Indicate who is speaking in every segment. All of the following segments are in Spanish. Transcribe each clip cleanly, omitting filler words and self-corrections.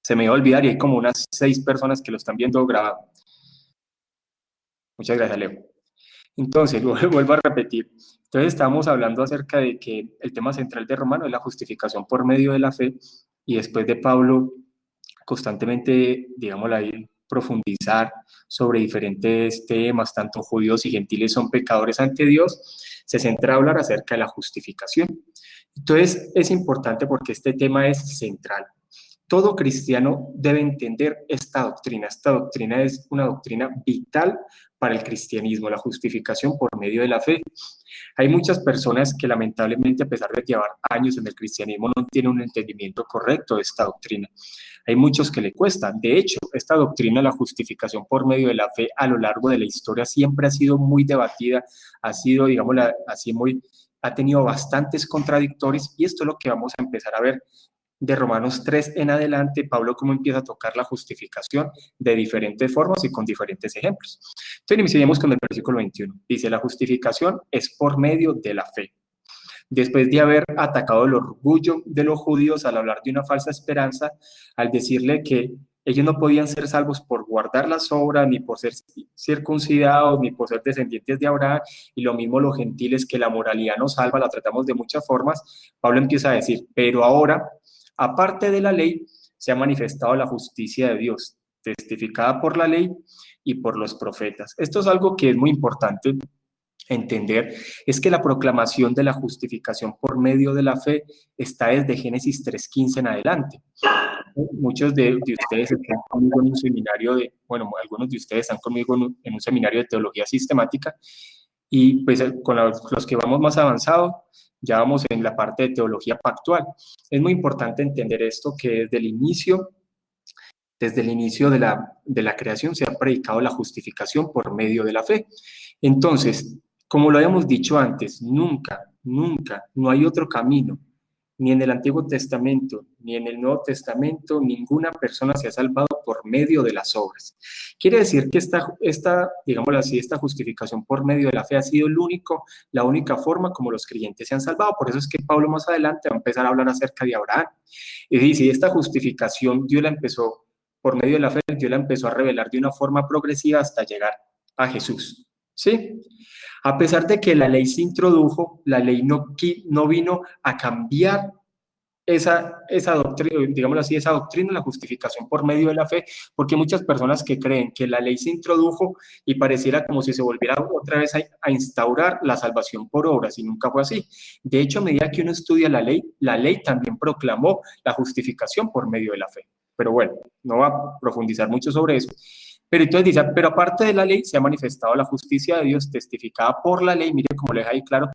Speaker 1: Se me iba a olvidar y hay como unas 6 personas que lo están viendo grabado. Muchas gracias, Leo. Entonces, vuelvo a repetir. Entonces, estábamos hablando acerca de que el tema central de Romano es la justificación por medio de la fe, y después de Pablo constantemente, digámoslo ahí, profundizar sobre diferentes temas, tanto judíos y gentiles son pecadores ante Dios, se centra a hablar acerca de la justificación. Entonces, es importante porque este tema es central. Todo cristiano debe entender esta doctrina. Esta doctrina es una doctrina vital para el cristianismo, la justificación por medio de la fe. Hay muchas personas que lamentablemente, a pesar de llevar años en el cristianismo, no tienen un entendimiento correcto de esta doctrina. Hay muchos que le cuestan. De hecho, esta doctrina, la justificación por medio de la fe, a lo largo de la historia siempre ha sido muy debatida, ha sido, digamos, así ha tenido bastantes contradictorios, y esto es lo que vamos a empezar a ver de Romanos 3 en adelante. Pablo cómo empieza a tocar la justificación de diferentes formas y con diferentes ejemplos. Entonces iniciamos con el versículo 21. Dice, la justificación es por medio de la fe. Después de haber atacado el orgullo de los judíos al hablar de una falsa esperanza, al decirle que ellos no podían ser salvos por guardar las obras, ni por ser circuncidados, ni por ser descendientes de Abraham, y lo mismo los gentiles, que la moralidad nos salva, la tratamos de muchas formas, Pablo empieza a decir, pero ahora, aparte de la ley, se ha manifestado la justicia de Dios, testificada por la ley y por los profetas. Esto es algo que es muy importante entender, es que la proclamación de la justificación por medio de la fe está desde Génesis 3:15 en adelante. Muchos de ustedes están conmigo en un seminario algunos de ustedes están conmigo en un seminario de teología sistemática, y pues con los que vamos más avanzados, ya vamos en la parte de teología pactual. Es muy importante entender esto, que desde el inicio de la creación se ha predicado la justificación por medio de la fe. Entonces, como lo habíamos dicho antes, nunca, no hay otro camino, ni en el Antiguo Testamento, ni en el Nuevo Testamento, ninguna persona se ha salvado por medio de las obras. Quiere decir que digámoslo así, esta justificación por medio de la fe ha sido la única forma como los creyentes se han salvado. Por eso es que Pablo más adelante va a empezar a hablar acerca de Abraham. Y dice, esta justificación por medio de la fe, Dios la empezó a revelar de una forma progresiva hasta llegar a Jesús. ¿Sí? A pesar de que la ley se introdujo, la ley no vino a cambiar esa doctrina, digámoslo así, esa doctrina, la justificación por medio de la fe, porque hay muchas personas que creen que la ley se introdujo y pareciera como si se volviera otra vez a instaurar la salvación por obras, y nunca fue así. De hecho, a medida que uno estudia la ley también proclamó la justificación por medio de la fe. Pero bueno, no va a profundizar mucho sobre eso. Pero entonces dice, pero aparte de la ley se ha manifestado la justicia de Dios testificada por la ley, mire cómo le deja ahí claro,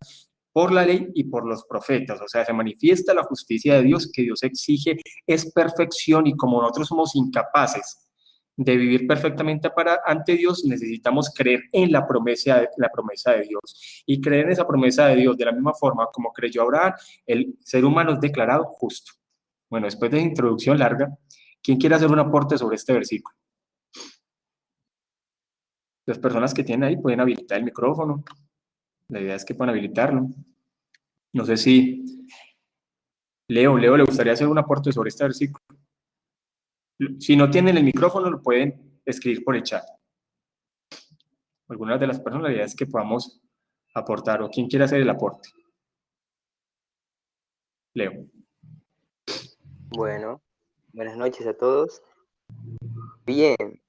Speaker 1: por la ley y por los profetas. O sea, se manifiesta la justicia de Dios, que Dios exige es perfección, y como nosotros somos incapaces de vivir perfectamente ante Dios, necesitamos creer en la promesa de Dios, y creer en esa promesa de Dios de la misma forma como creyó Abraham. El ser humano es declarado justo. Bueno, después de la introducción larga, ¿quién quiere hacer un aporte sobre este versículo? Las personas que tienen ahí pueden habilitar el micrófono. La idea es que puedan habilitarlo. No sé si Leo, ¿le gustaría hacer un aporte sobre este versículo? Si no tienen el micrófono, lo pueden escribir por el chat. Algunas de las personas, la idea es que podamos aportar. ¿O quién quiere hacer el aporte? Leo.
Speaker 2: Bueno, buenas noches a todos. Bien,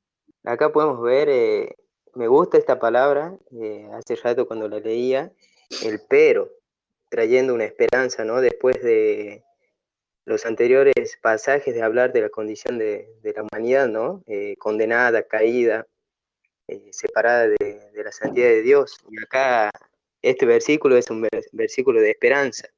Speaker 2: acá podemos ver, me gusta esta palabra, hace rato cuando la leía, el pero, trayendo una esperanza, ¿no? Después de los anteriores pasajes de hablar de la condición de la humanidad, ¿no? Condenada, caída, separada de la santidad de Dios. Y acá este versículo es un versículo de esperanza.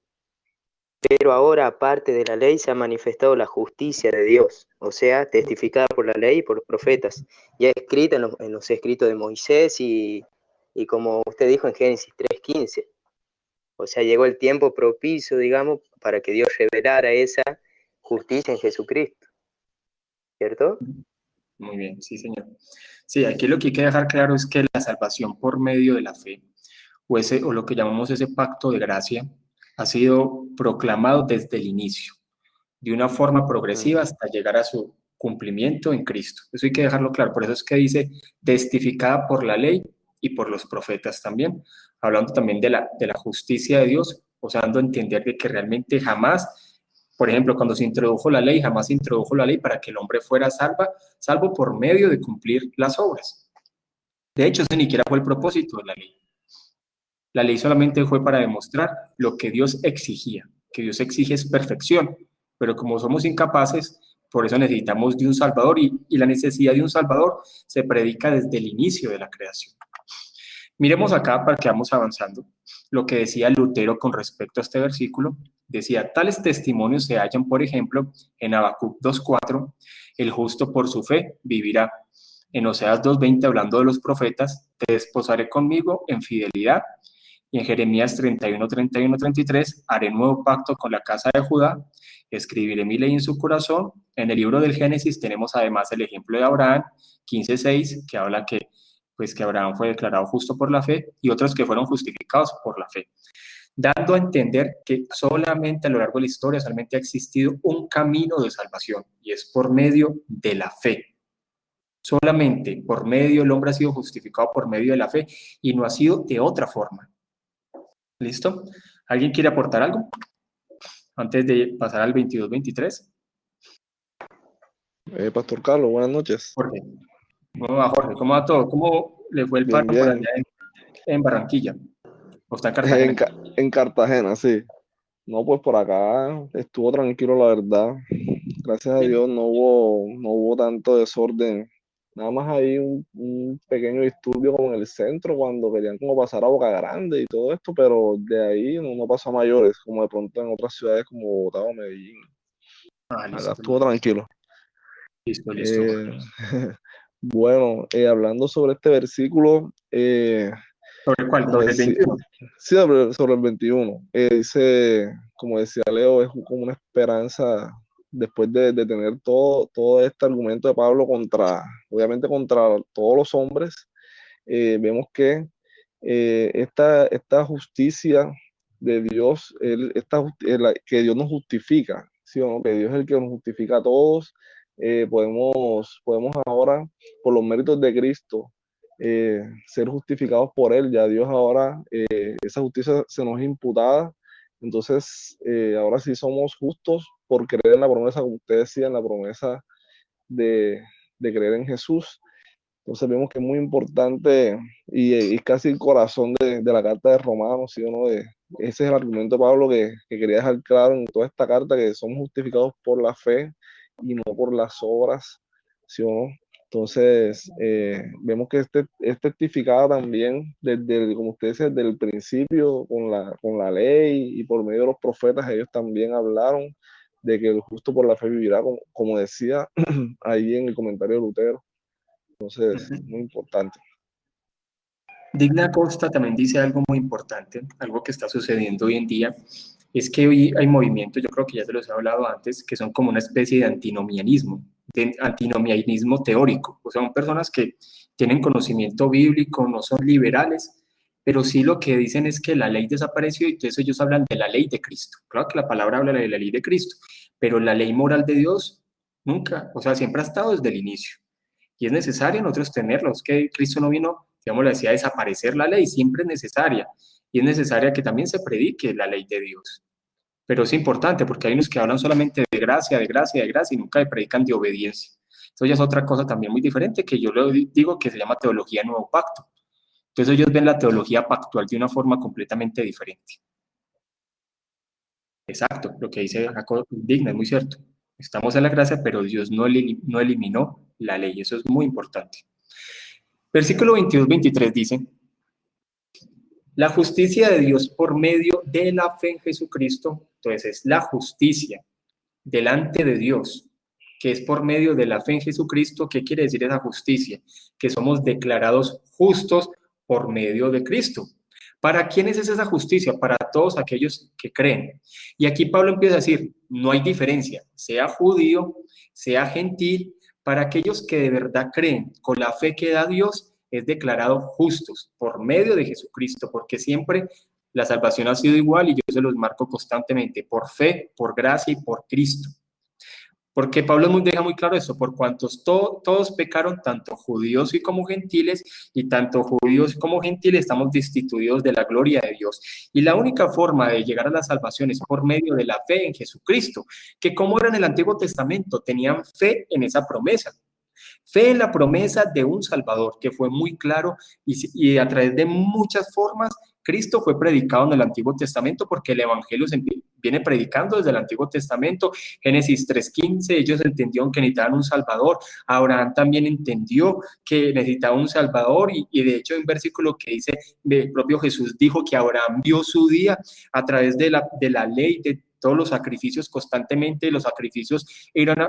Speaker 2: Pero ahora, aparte de la ley, se ha manifestado la justicia de Dios, o sea, testificada por la ley y por los profetas, ya escrita en los escritos de Moisés y como usted dijo en Génesis 3:15. O sea, llegó el tiempo propicio, digamos, para que Dios revelara esa justicia en Jesucristo, ¿cierto?
Speaker 1: Muy bien, sí, señor. Sí, aquí lo que hay que dejar claro es que la salvación por medio de la fe, o lo que llamamos ese pacto de gracia, ha sido proclamado desde el inicio, de una forma progresiva hasta llegar a su cumplimiento en Cristo. Eso hay que dejarlo claro. Por eso es que dice testificada por la ley y por los profetas también, hablando también de la justicia de Dios, o sea, dando a entender de que realmente jamás, por ejemplo, cuando se introdujo la ley, jamás se introdujo la ley para que el hombre fuera salvo por medio de cumplir las obras. De hecho, ese ni siquiera fue el propósito de la ley. La ley solamente fue para demostrar lo que Dios exigía, que Dios exige es perfección, pero como somos incapaces, por eso necesitamos de un Salvador y la necesidad de un Salvador se predica desde el inicio de la creación. Miremos acá para que vamos avanzando lo que decía Lutero con respecto a este versículo. Decía, tales testimonios se hallan, por ejemplo, en Habacuc 2.4, el justo por su fe vivirá. En Oseas 2.20, hablando de los profetas, te desposaré conmigo en fidelidad. Y en Jeremías 31, 31, 33, haré nuevo pacto con la casa de Judá, escribiré mi ley en su corazón. En el libro del Génesis tenemos además el ejemplo de Abraham, 15:6, que habla que Abraham fue declarado justo por la fe y otros que fueron justificados por la fe, dando a entender que solamente a lo largo de la historia solamente ha existido un camino de salvación y es por medio de la fe. Solamente por medio el hombre ha sido justificado por medio de la fe y no ha sido de otra forma. ¿Listo? ¿Alguien quiere aportar algo antes de pasar al 22-23?
Speaker 3: Pastor Carlos, buenas noches.
Speaker 1: Jorge. ¿Cómo va, Jorge? ¿Cómo va todo? ¿Cómo le fue el
Speaker 3: Bien,
Speaker 1: paro por
Speaker 3: bien.
Speaker 1: allá en Barranquilla? ¿O está en Cartagena?
Speaker 3: En Cartagena, sí. No, pues por acá estuvo tranquilo, la verdad. Gracias a Dios no hubo tanto desorden. Nada más hay un pequeño disturbio como en el centro cuando querían como pasar a Boca Grande y todo esto, pero de ahí no pasó a mayores, como de pronto en otras ciudades como Bogotá o Medellín.
Speaker 1: Ah,
Speaker 3: Acá
Speaker 1: listo.
Speaker 3: estuvo tranquilo.
Speaker 1: Listo.
Speaker 3: Bueno, hablando sobre este versículo,
Speaker 1: ¿Sobre cuál?
Speaker 3: como
Speaker 1: ¿Sobre el 21?
Speaker 3: sí, sobre el 21. Dice, como decía Leo, es como una esperanza después de tener todo este argumento de Pablo obviamente contra todos los hombres. Vemos que esta justicia de Dios, que Dios nos justifica, ¿sí o no? Que Dios es el que nos justifica a todos. Podemos ahora, por los méritos de Cristo, ser justificados por Él. Ya Dios ahora, esa justicia se nos es imputada. Entonces, ahora sí somos justos por creer en la promesa, como usted decía, en la promesa de creer en Jesús. Entonces vemos que es muy importante y casi el corazón de la carta de Romanos, ¿sí o no? Ese es el argumento de Pablo que quería dejar claro en toda esta carta, que somos justificados por la fe y no por las obras, ¿sí o no? Entonces, vemos que es testificada también como usted dice, desde el principio con la ley y por medio de los profetas, ellos también hablaron de que el justo por la fe vivirá, como decía ahí en el comentario de Lutero. Entonces, muy importante.
Speaker 1: Digna Costa también dice algo muy importante, algo que está sucediendo hoy en día, es que hoy hay movimientos, yo creo que ya se los he hablado antes, que son como una especie de antinomianismo teórico, o sea, son personas que tienen conocimiento bíblico, no son liberales, pero sí lo que dicen es que la ley desapareció y entonces ellos hablan de la ley de Cristo. Claro que la palabra habla de la ley de Cristo, pero la ley moral de Dios nunca, o sea, siempre ha estado desde el inicio. Y es necesario nosotros tenerlos, que Cristo no vino, digamos, le decía, a desaparecer la ley, siempre es necesaria. Y es necesaria que también se predique la ley de Dios. Pero es importante porque hay unos que hablan solamente de gracia, de gracia, de gracia y nunca predican de obediencia. Eso ya es otra cosa también muy diferente que yo le digo que se llama teología nuevo pacto. Entonces ellos ven la teología pactual de una forma completamente diferente. Exacto, lo que dice Jacob Digna es muy cierto. Estamos en la gracia, pero Dios no eliminó la ley. Eso es muy importante. Versículo 22-23 dice, la justicia de Dios por medio de la fe en Jesucristo, entonces es la justicia delante de Dios, que es por medio de la fe en Jesucristo. ¿Qué quiere decir esa justicia? Que somos declarados justos por medio de Cristo. ¿Para quiénes es esa justicia? Para todos aquellos que creen. Y aquí Pablo empieza a decir, no hay diferencia, sea judío, sea gentil, para aquellos que de verdad creen, con la fe que da Dios, es declarado justos por medio de Jesucristo, porque siempre la salvación ha sido igual y yo se los marco constantemente, por fe, por gracia y por Cristo. Porque Pablo deja muy claro eso, por cuantos todos pecaron, tanto judíos y como gentiles, y tanto judíos como gentiles estamos destituidos de la gloria de Dios. Y la única forma de llegar a la salvación es por medio de la fe en Jesucristo, que como era en el Antiguo Testamento, tenían fe en esa promesa. Fe en la promesa de un Salvador, que fue muy claro y a través de muchas formas, Cristo fue predicado en el Antiguo Testamento porque el Evangelio se viene predicando desde el Antiguo Testamento. Génesis 3:15, ellos entendieron que necesitaban un Salvador. Abraham también entendió que necesitaba un Salvador y de hecho hay un versículo que dice, el propio Jesús dijo que Abraham vio su día a través de la ley, de todos los sacrificios constantemente, los sacrificios eran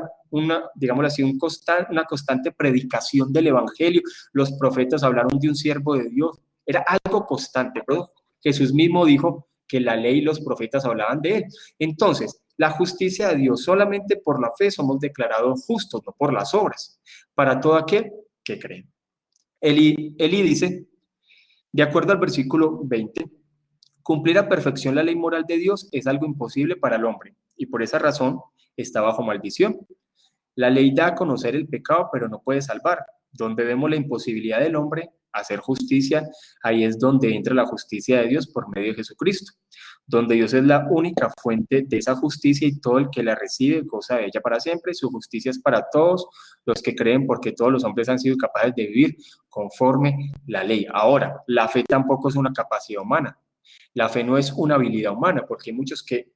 Speaker 1: digámoslo así, una constante predicación del Evangelio. Los profetas hablaron de un siervo de Dios, era algo constante, pero Jesús mismo dijo que la ley y los profetas hablaban de él. Entonces, la justicia de Dios, solamente por la fe somos declarados justos, no por las obras, para todo aquel que cree. Eli dice, de acuerdo al versículo 20, cumplir a perfección la ley moral de Dios es algo imposible para el hombre, y por esa razón está bajo maldición. La ley da a conocer el pecado, pero no puede salvar. Donde vemos la imposibilidad del hombre hacer justicia, ahí es donde entra la justicia de Dios por medio de Jesucristo, donde Dios es la única fuente de esa justicia y todo el que la recibe goza de ella para siempre. Su justicia es para todos los que creen, porque todos los hombres han sido capaces de vivir conforme la ley. Ahora, la fe tampoco es una capacidad humana. La fe no es una habilidad humana, porque hay muchos que,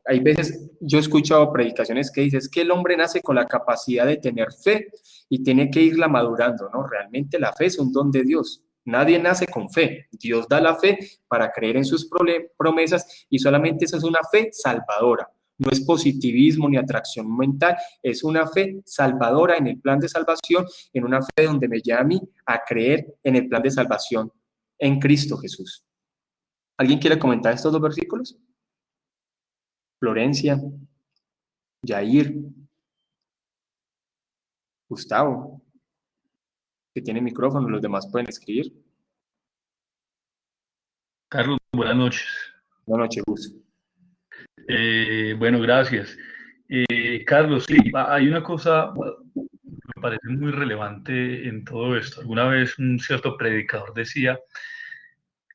Speaker 1: hay veces, yo he escuchado predicaciones que dicen, es que el hombre nace con la capacidad de tener fe y tiene que irla madurando, ¿no? Realmente la fe es un don de Dios. Nadie nace con fe. Dios da la fe para creer en sus promesas y solamente esa es una fe salvadora. No es positivismo ni atracción mental, es una fe salvadora en el plan de salvación, en una fe donde me lleva a mí a creer en el plan de salvación en Cristo Jesús. ¿Alguien quiere comentar estos dos versículos? Florencia, Jair, Gustavo, que tiene micrófono, los demás pueden escribir.
Speaker 4: Carlos, buenas noches.
Speaker 1: Buenas noches, Gus.
Speaker 4: Bueno, gracias. Carlos, sí, hay una cosa que me parece muy relevante en todo esto. Alguna vez un cierto predicador decía,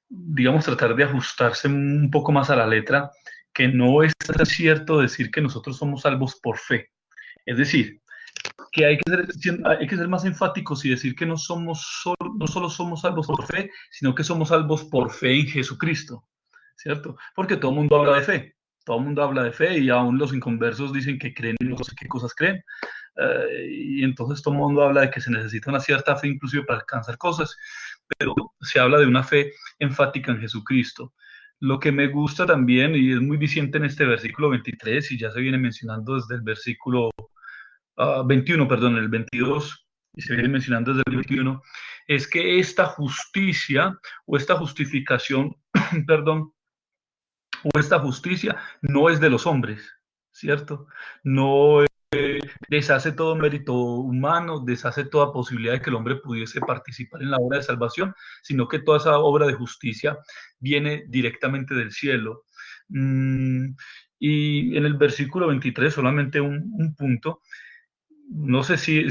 Speaker 4: digamos, tratar de ajustarse un poco más a la letra, que no es cierto decir que nosotros somos salvos por fe. Es decir, que hay que ser más enfáticos y decir que no solo somos salvos por fe, sino que somos salvos por fe en Jesucristo, ¿cierto? Porque todo el mundo habla de fe. Todo el mundo habla de fe y aún los inconversos dicen que creen en no sé qué cosas creen. Y entonces todo el mundo habla de que se necesita una cierta fe inclusive para alcanzar cosas, pero se habla de una fe enfática en Jesucristo. Lo que me gusta también, y es muy vigente en este versículo 23, y ya se viene mencionando desde el versículo 21, perdón, el 22, y se viene mencionando desde el 21, es que esta justicia o esta justificación, perdón, o esta justicia no es de los hombres, ¿cierto? No deshace todo mérito humano, deshace toda posibilidad de que el hombre pudiese participar en la obra de salvación, sino que toda esa obra de justicia viene directamente del cielo. Y en el versículo 23, solamente un punto, no sé si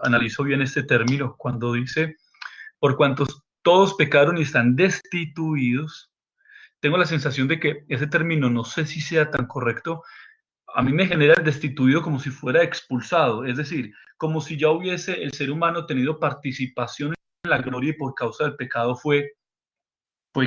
Speaker 4: analizo bien este término, cuando dice, por cuantos todos pecaron y están destituidos. Tengo la sensación de que ese término no sé si sea tan correcto. A mí me genera el destituido como si fuera expulsado, es decir, como si ya hubiese el ser humano tenido participación en la gloria y por causa del pecado fue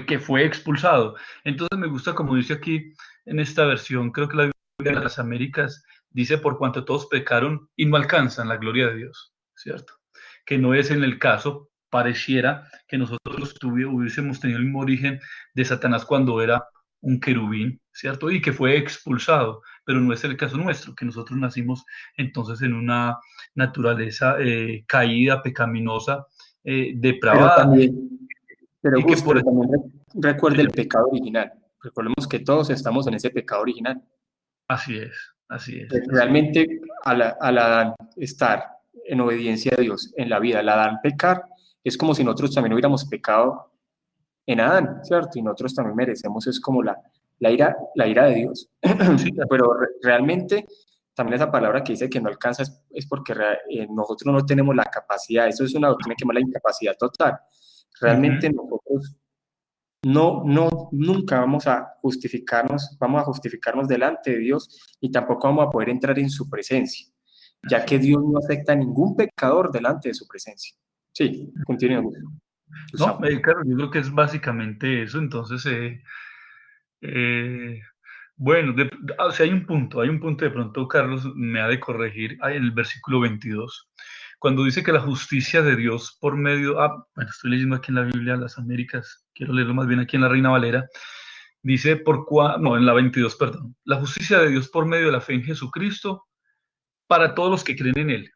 Speaker 4: que fue expulsado. Entonces me gusta como dice aquí en esta versión, creo que la Biblia de las Américas dice por cuanto todos pecaron y no alcanzan la gloria de Dios, ¿cierto? Que no es en el caso, pareciera que nosotros hubiésemos tenido el mismo origen de Satanás cuando era un querubín, ¿cierto? Y que fue expulsado, pero no es el caso nuestro, que nosotros nacimos entonces en una naturaleza caída, pecaminosa, depravada.
Speaker 1: Pero también recuerde el pecado original. Recordemos que todos estamos en ese pecado original.
Speaker 4: Así es, así es.
Speaker 1: Realmente al Adán estar en obediencia a Dios en la vida, al Adán pecar, es como si nosotros también hubiéramos pecado en Adán, ¿cierto? Y nosotros también merecemos, es como la ira de Dios.
Speaker 4: Sí.
Speaker 1: Pero realmente también esa palabra que dice que no alcanza es porque nosotros no tenemos la capacidad. Eso es una doctrina que llama la incapacidad total. Realmente nosotros nunca vamos a justificarnos delante de Dios y tampoco vamos a poder entrar en su presencia, ya que Dios no acepta a ningún pecador delante de su presencia. Sí, continúe.
Speaker 4: No, claro, yo creo que es básicamente eso. Entonces, bueno, o sea, hay un punto de pronto, Carlos me ha de corregir en el versículo 22, cuando dice que la justicia de Dios por medio, bueno, estoy leyendo aquí en la Biblia las Américas, quiero leerlo más bien aquí en la Reina Valera, dice no, en la 22, perdón, la justicia de Dios por medio de la fe en Jesucristo para todos los que creen en Él,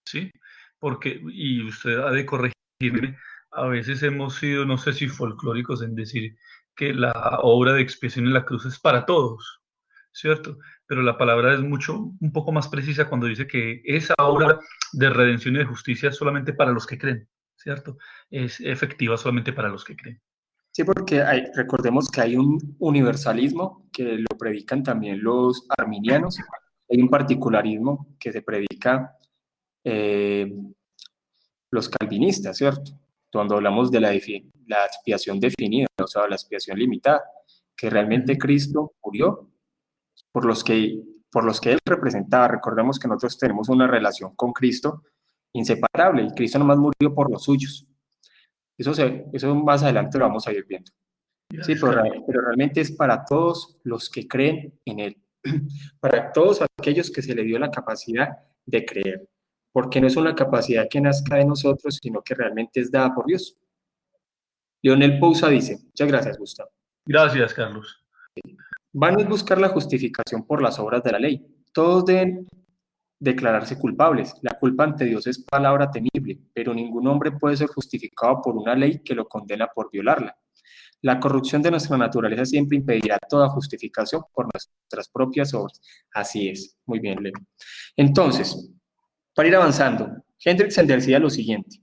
Speaker 4: ¿sí? Porque, y usted ha de corregirme, a veces hemos sido, no sé si folclóricos en decir que la obra de expiación en la cruz es para todos, ¿cierto? Pero la palabra es un poco más precisa cuando dice que esa obra de redención y de justicia es solamente para los que creen, ¿cierto? Es efectiva solamente para los que creen.
Speaker 1: Sí, porque recordemos que hay un universalismo que lo predican también los arminianos, hay un particularismo que se predica los calvinistas, ¿cierto? Cuando hablamos de la expiación definida, o sea, la expiación limitada, que realmente Cristo murió por los que Él representaba. Recordemos que nosotros tenemos una relación con Cristo inseparable y Cristo nomás murió por los suyos. Eso más adelante lo vamos a ir viendo. Sí, pero realmente es para todos los que creen en Él, para todos aquellos que se le dio la capacidad de creer, porque no es una capacidad que nazca de nosotros, sino que realmente es dada por Dios. Leonel Pousa dice, muchas gracias, Gustavo.
Speaker 4: Gracias, Carlos.
Speaker 1: Van a buscar la justificación por las obras de la ley. Todos deben declararse culpables. La culpa ante Dios es palabra temible, pero ningún hombre puede ser justificado por una ley que lo condena por violarla. La corrupción de nuestra naturaleza siempre impedirá toda justificación por nuestras propias obras. Así es. Muy bien, Leo. Entonces, para ir avanzando, Hendriksen decía lo siguiente.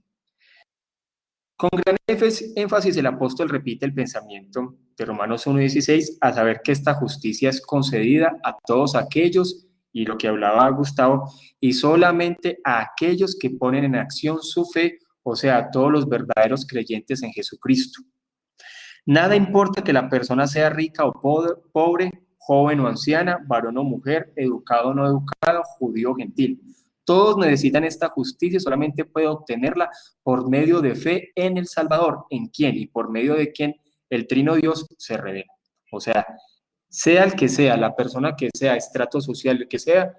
Speaker 1: Con gran énfasis el apóstol repite el pensamiento de Romanos 1:16, a saber que esta justicia es concedida a todos aquellos, y lo que hablaba Gustavo, y solamente a aquellos que ponen en acción su fe, o sea, a todos los verdaderos creyentes en Jesucristo. Nada importa que la persona sea rica o pobre, joven o anciana, varón o mujer, educado o no educado, judío o gentil. Todos necesitan esta justicia y solamente puede obtenerla por medio de fe en el Salvador, en quien y por medio de quien el Trino Dios se revela. O sea el que sea, la persona que sea, estrato social que sea,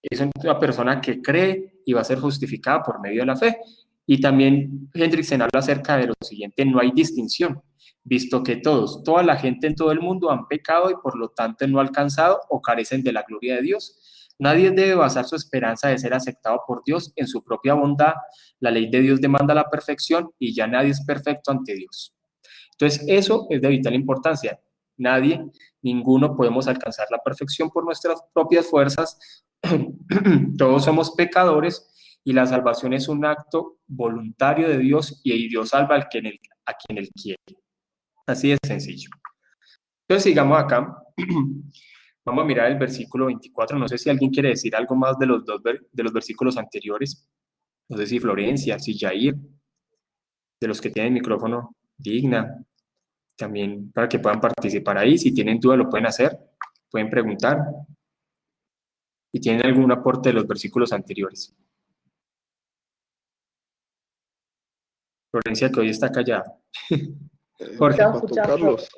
Speaker 1: es una persona que cree y va a ser justificada por medio de la fe. Y también Hendriksen habla acerca de lo siguiente, no hay distinción, visto que toda la gente en todo el mundo han pecado y por lo tanto no alcanzado o carecen de la gloria de Dios. Nadie debe basar su esperanza de ser aceptado por Dios en su propia bondad. La ley de Dios demanda la perfección y ya nadie es perfecto ante Dios. Entonces, eso es de vital importancia. Ninguno podemos alcanzar la perfección por nuestras propias fuerzas. Todos somos pecadores y la salvación es un acto voluntario de Dios y Dios salva a quien Él quiere. Así de sencillo. Entonces, sigamos acá. Vamos a mirar el versículo 24. No sé si alguien quiere decir algo más de los versículos anteriores. No sé si Florencia, si Jair, de los que tienen micrófono, Digna, también para que puedan participar ahí. Si tienen duda lo pueden hacer, pueden preguntar. Y tienen algún aporte de los versículos anteriores. Florencia, que hoy está callada.
Speaker 3: Jorge, Pastor Carlos.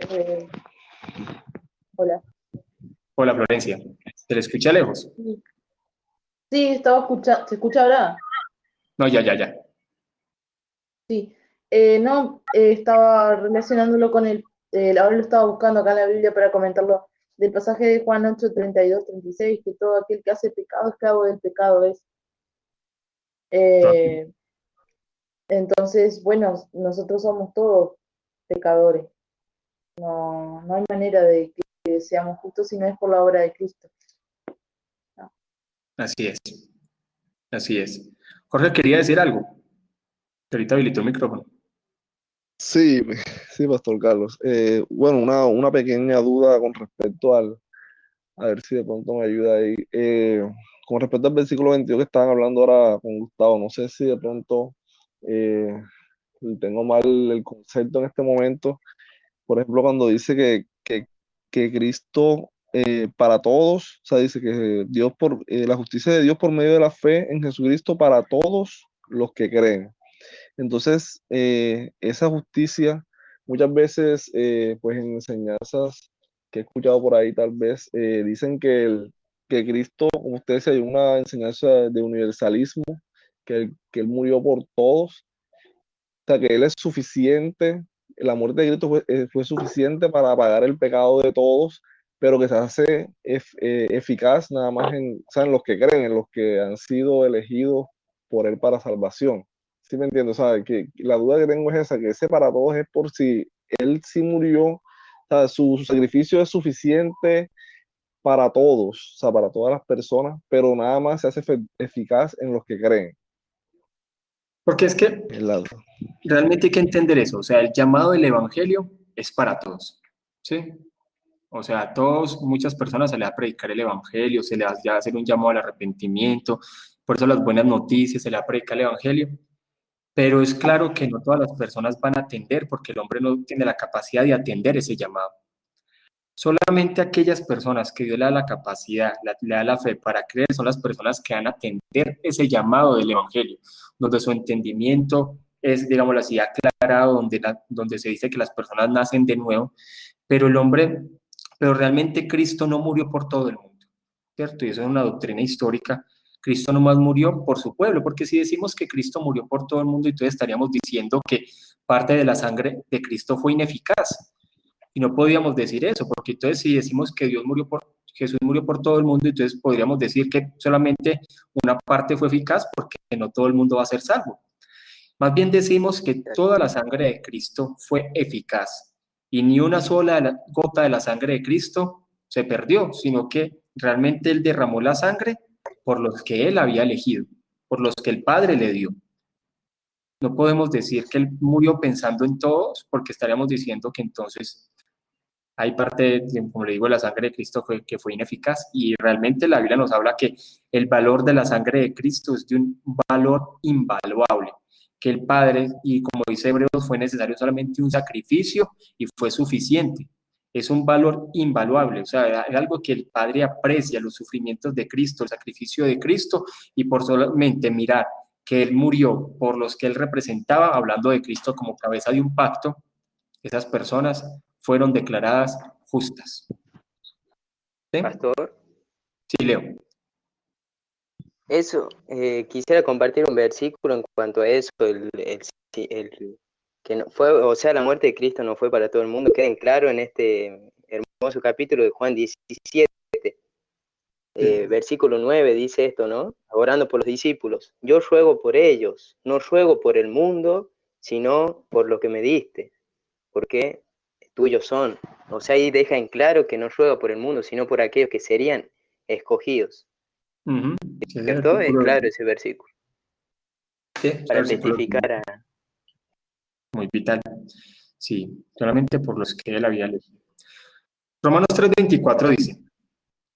Speaker 5: Hola.
Speaker 1: Hola, Florencia. ¿Se le escucha lejos?
Speaker 5: Sí, estaba escuchando. ¿Se escucha ahora?
Speaker 1: No, ya.
Speaker 5: Sí. No, estaba relacionándolo con ahora lo estaba buscando acá en la Biblia para comentarlo, del pasaje de Juan 8, 32, 36, que todo aquel que hace pecado, esclavo del pecado es. Entonces, bueno, nosotros somos todos pecadores. No hay manera de que seamos justos si no es por la obra de Cristo. No.
Speaker 1: Así es. Jorge, quería decir algo. Ahorita habilitó el micrófono.
Speaker 3: Sí, Pastor Carlos. Bueno, una pequeña duda con respecto A ver si de pronto me ayuda ahí. Con respecto al versículo 22 que estaban hablando ahora con Gustavo, no sé si de pronto eh, tengo mal el concepto en este momento. Por ejemplo, cuando dice que Cristo para todos, o sea, dice que Dios la justicia de Dios por medio de la fe en Jesucristo para todos los que creen. Entonces, esa justicia, muchas veces, pues en enseñanzas que he escuchado por ahí, tal vez, dicen que Cristo, como usted decía, hay una enseñanza de universalismo, que Él murió por todos, o sea, que Él es suficiente, la muerte de Cristo fue suficiente para pagar el pecado de todos, pero que se hace eficaz nada más o sea, en los que creen, en los que han sido elegidos por Él para salvación. ¿Sí me entiendo? O sea, que la duda que tengo es esa, que ese para todos es por si Él sí murió, o sea, su sacrificio es suficiente para todos, o sea, para todas las personas, pero nada más se hace eficaz en los que creen.
Speaker 1: Porque es que
Speaker 3: Es la
Speaker 1: realmente hay que entender eso, o sea, el llamado del evangelio es para todos, ¿sí? O sea, a todos, muchas personas se les va a predicar el evangelio, se les va a hacer un llamado al arrepentimiento, por eso las buenas noticias, se les va a predicar el evangelio, pero es claro que no todas las personas van a atender porque el hombre no tiene la capacidad de atender ese llamado. Solamente aquellas personas que Dios le da la capacidad, le da la fe para creer, son las personas que van a atender ese llamado del evangelio, donde su entendimiento es, digámoslo así, aclarado, donde se dice que las personas nacen de nuevo, pero el hombre, pero realmente Cristo no murió por todo el mundo, ¿cierto? Y eso es una doctrina histórica. Cristo nomás murió por su pueblo, porque si decimos que Cristo murió por todo el mundo, entonces estaríamos diciendo que parte de la sangre de Cristo fue ineficaz. Y no podíamos decir eso, porque entonces si decimos que Jesús murió por todo el mundo, entonces podríamos decir que solamente una parte fue eficaz porque no todo el mundo va a ser salvo. Más bien decimos que toda la sangre de Cristo fue eficaz y ni una sola gota de la sangre de Cristo se perdió, sino que realmente Él derramó la sangre por los que Él había elegido, por los que el Padre le dio. No podemos decir que Él murió pensando en todos, porque estaríamos diciendo que entonces hay parte, como le digo, la sangre de Cristo que fue ineficaz y realmente la Biblia nos habla que el valor de la sangre de Cristo es de un valor invaluable, que el Padre, y como dice Hebreos, fue necesario solamente un sacrificio y fue suficiente. Es un valor invaluable, o sea, es algo que el Padre aprecia, los sufrimientos de Cristo, el sacrificio de Cristo, y por solamente mirar que Él murió por los que Él representaba, hablando de Cristo como cabeza de un pacto, esas personas fueron declaradas justas. ¿Sí?
Speaker 2: Pastor,
Speaker 1: Sí, Leo.
Speaker 2: eso, quisiera compartir un versículo en cuanto a eso, que no fue, o sea, la muerte de Cristo no fue para todo el mundo, queden claro en este hermoso capítulo de Juan 17, versículo 9 dice esto, ¿no? Orando por los discípulos, yo ruego por ellos, no ruego por el mundo, sino por lo que me diste, porque tuyos son. O sea, ahí deja en claro que no ruega por el mundo, sino por aquellos que serían escogidos. ¿Cierto? Es claro ese versículo.
Speaker 1: Sí,
Speaker 2: para testificar a...
Speaker 1: Muy vital. Sí, solamente por los que Él había elegido. Romanos 3:24 dice,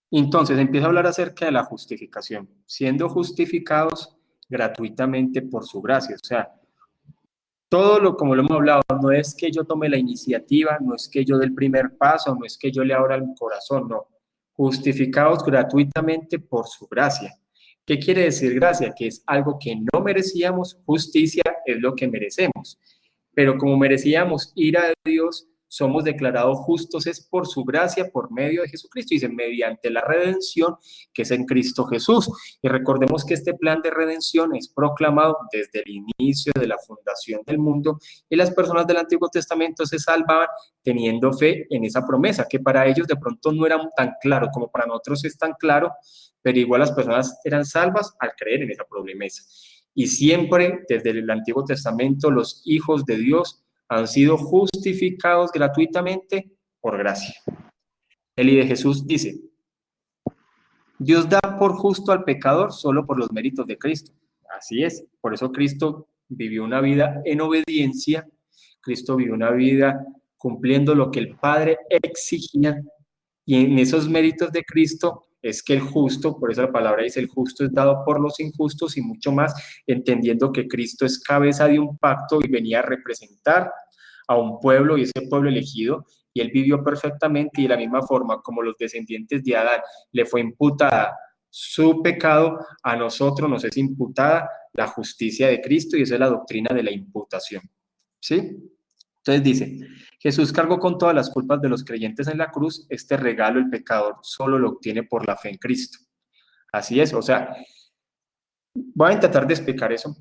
Speaker 1: entonces empieza a hablar acerca de la justificación, siendo justificados gratuitamente por su gracia. O sea, todo lo como lo hemos hablado, no es que yo tome la iniciativa, no es que yo dé el primer paso, no es que yo le abra el corazón, no. Justificados gratuitamente por su gracia. ¿Qué quiere decir gracia? Que es algo que no merecíamos, justicia es lo que merecemos. Pero como merecíamos ira de Dios, somos declarados justos es por su gracia, por medio de Jesucristo, dice, mediante la redención que es en Cristo Jesús. Y recordemos que este plan de redención es proclamado desde el inicio de la fundación del mundo y las personas del Antiguo Testamento se salvaban teniendo fe en esa promesa, que para ellos de pronto no era tan claro como para nosotros es tan claro, pero igual las personas eran salvas al creer en esa promesa. Y siempre, desde el Antiguo Testamento, los hijos de Dios han sido justificados gratuitamente por gracia. El y de Jesús dice, Dios da por justo al pecador solo por los méritos de Cristo. Así es, por eso Cristo vivió una vida en obediencia, Cristo vivió una vida cumpliendo lo que el Padre exigía, Y en esos méritos de Cristo es que el justo, por eso la palabra dice, el justo es dado por los injustos y mucho más, entendiendo que Cristo es cabeza de un pacto y venía a representar a un pueblo y ese pueblo elegido, y él vivió perfectamente y de la misma forma como los descendientes de Adán le fue imputada su pecado, a nosotros nos es imputada la justicia de Cristo y esa es la doctrina de la imputación. ¿Sí? Entonces dice, Jesús cargó con todas las culpas de los creyentes en la cruz, este regalo el pecador solo lo obtiene por la fe en Cristo. Así es, o sea, voy a intentar de explicar eso.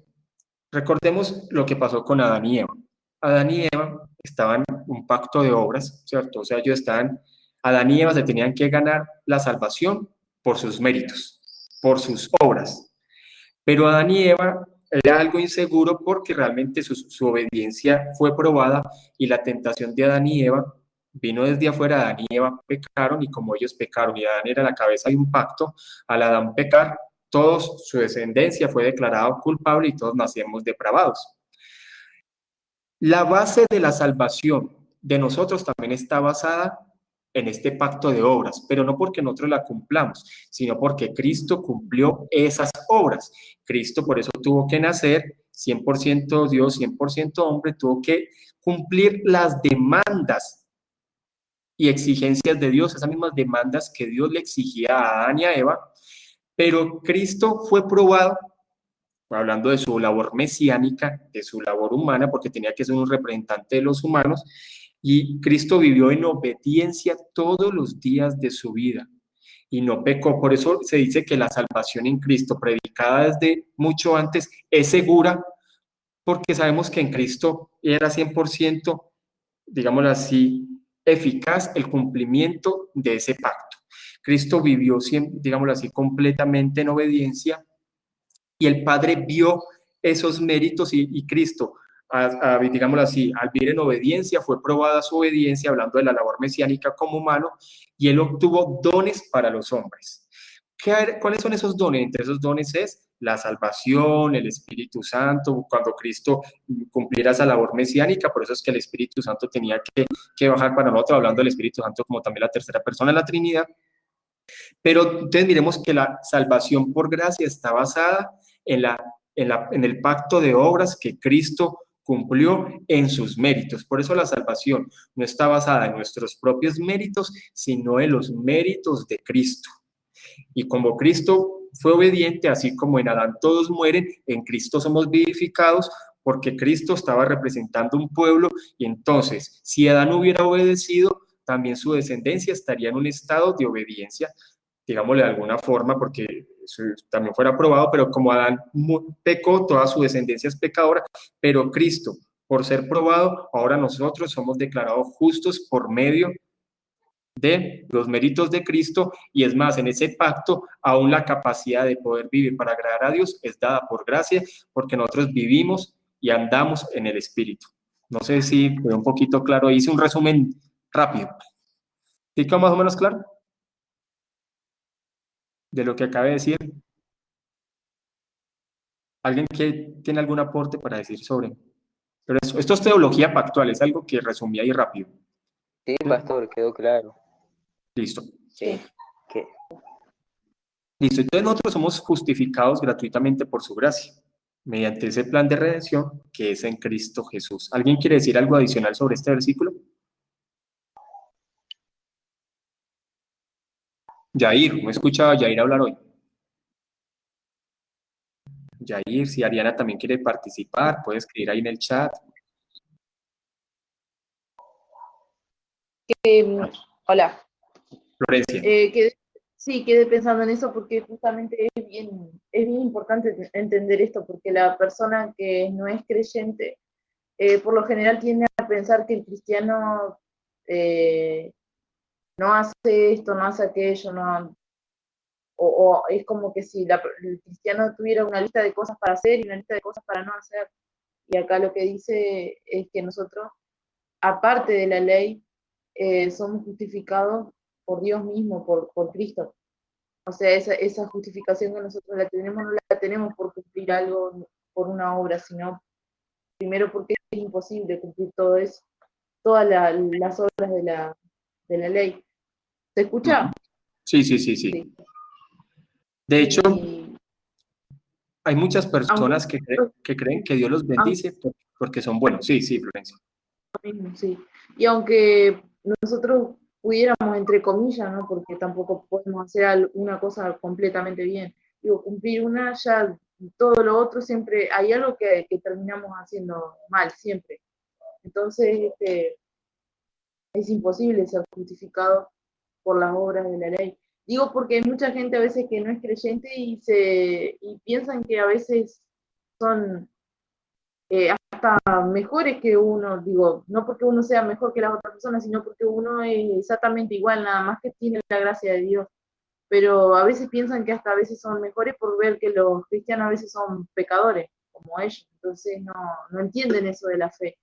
Speaker 1: Recordemos lo que pasó con Adán y Eva. Adán y Eva estaban en un pacto de obras, ¿cierto? O sea, ellos estaban, Adán y Eva se tenían que ganar la salvación por sus méritos, por sus obras. Pero Adán y Eva era algo inseguro porque realmente su obediencia fue probada y la tentación de Adán y Eva vino desde afuera. Adán y Eva pecaron y como ellos pecaron y Adán era la cabeza de un pacto, al Adán pecar, todos su descendencia fue declarada culpable y todos nacíamos depravados. La base de la salvación de nosotros también está basada en este pacto de obras, pero no porque nosotros la cumplamos, sino porque Cristo cumplió esas obras. Cristo por eso tuvo que nacer, 100% Dios, 100% hombre, tuvo que cumplir las demandas y exigencias de Dios, esas mismas demandas que Dios le exigía a Adán y a Eva, pero Cristo fue probado, hablando de su labor mesiánica, de su labor humana, porque tenía que ser un representante de los humanos, y Cristo vivió en obediencia todos los días de su vida y no pecó. Por eso se dice que la salvación en Cristo, predicada desde mucho antes, es segura, porque sabemos que en Cristo era 100%, digámoslo así, eficaz el cumplimiento de ese pacto. Cristo vivió, digámoslo así, completamente en obediencia y el Padre vio esos méritos y Cristo, digámoslo así, al vivir en obediencia, fue probada su obediencia, hablando de la labor mesiánica como humano, y él obtuvo dones para los hombres. ¿Cuáles son esos dones? Entre esos dones es la salvación, el Espíritu Santo, cuando Cristo cumpliera esa labor mesiánica, por eso es que el Espíritu Santo tenía que bajar para nosotros, hablando del Espíritu Santo como también la tercera persona de la Trinidad. Pero entonces miremos que la salvación por gracia está basada en el pacto de obras que Cristo cumplió en sus méritos. Por eso la salvación no está basada en nuestros propios méritos, sino en los méritos de Cristo. Y como Cristo fue obediente, así como en Adán todos mueren, en Cristo somos vivificados porque Cristo estaba representando un pueblo y entonces si Adán hubiera obedecido, también su descendencia estaría en un estado de obediencia, digámosle de alguna forma, porque eso también fuera aprobado, pero como Adán pecó, toda su descendencia es pecadora, pero Cristo, por ser probado, ahora nosotros somos declarados justos por medio de los méritos de Cristo, y es más, en ese pacto, aún la capacidad de poder vivir para agradar a Dios es dada por gracia, porque nosotros vivimos y andamos en el Espíritu. No sé si fue un poquito claro, hice un resumen rápido. ¿Sí quedó más o menos claro? De lo que acabé de decir. ¿Alguien que tiene algún aporte para decir sobre? Pero esto es teología pactual, es algo que resumí ahí rápido.
Speaker 2: Sí, pastor, quedó claro.
Speaker 1: Listo.
Speaker 5: Sí.
Speaker 2: Que
Speaker 1: Listo. Entonces nosotros somos justificados gratuitamente por su gracia, mediante ese plan de redención que es en Cristo Jesús. ¿Alguien quiere decir algo adicional sobre este versículo? Yair, no he escuchado a Yair hablar hoy. Yair, si Ariana también quiere participar, puede escribir ahí en el chat.
Speaker 5: Hola.
Speaker 1: Florencia.
Speaker 5: Quedé pensando en eso porque justamente es bien importante entender esto, porque la persona que no es creyente, por lo general tiende a pensar que el cristiano no hace esto, no hace aquello, o es como que si el cristiano tuviera una lista de cosas para hacer y una lista de cosas para no hacer. Y acá lo que dice es que nosotros, aparte de la ley, somos justificados por Dios mismo, por Cristo. O sea, esa justificación que nosotros la tenemos, no la tenemos por cumplir algo, por una obra, sino primero porque es imposible cumplir todo eso, todas las obras de la ley. ¿Se escucha?
Speaker 1: Sí, sí, sí, sí.
Speaker 5: Sí.
Speaker 1: De hecho,
Speaker 5: Y
Speaker 1: hay muchas
Speaker 5: aunque
Speaker 1: personas que creen que Dios los bendice porque son buenos. Sí, sí, Florencia.
Speaker 5: sí. Y aunque nosotros pudiéramos, entre comillas, ¿no? Porque tampoco podemos hacer una cosa completamente bien. Digo, cumplir una, ya todo lo otro siempre, hay algo que terminamos haciendo mal, siempre. Entonces, es imposible ser justificado por las obras de la ley. Digo porque hay mucha gente a veces que no es creyente y piensan que a veces son hasta mejores que uno, digo, no porque uno sea mejor que las otras personas, sino porque uno es exactamente igual, nada más que tiene la gracia de Dios. Pero a veces piensan que hasta a veces son mejores por ver que los cristianos a veces son pecadores, como ellos. Entonces no entienden eso de la fe,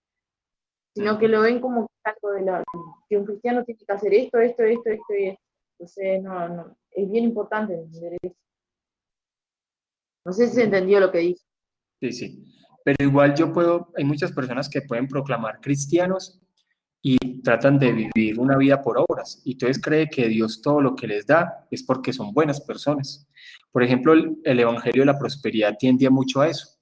Speaker 5: sino que lo ven como algo que un cristiano tiene que hacer esto, esto, esto, esto y esto. Entonces, es bien importante entender eso. No sé si se entendió lo que dije.
Speaker 1: Sí, sí. Pero igual hay muchas personas que pueden proclamar cristianos y tratan de vivir una vida por obras. Y entonces cree que Dios todo lo que les da es porque son buenas personas. Por ejemplo, el Evangelio de la Prosperidad tiende mucho a eso,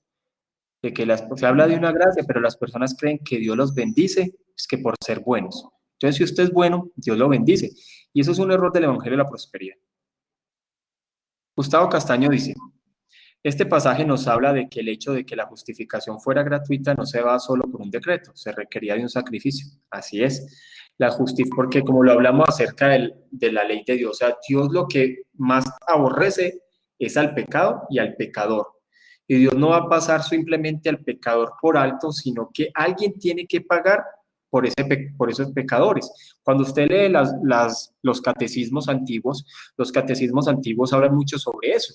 Speaker 1: de que se habla de una gracia, pero las personas creen que Dios los bendice, es que por ser buenos. Entonces, si usted es bueno, Dios lo bendice. Y eso es un error del Evangelio de la Prosperidad. Gustavo Castaño dice, este pasaje nos habla de que el hecho de que la justificación fuera gratuita no se va solo por un decreto, se requería de un sacrificio. Así es. Porque como lo hablamos acerca de la ley de Dios, o sea, Dios lo que más aborrece es al pecado y al pecador. Y Dios no va a pasar simplemente al pecador por alto, sino que alguien tiene que pagar por esos pecadores. Cuando usted lee los catecismos antiguos hablan mucho sobre eso,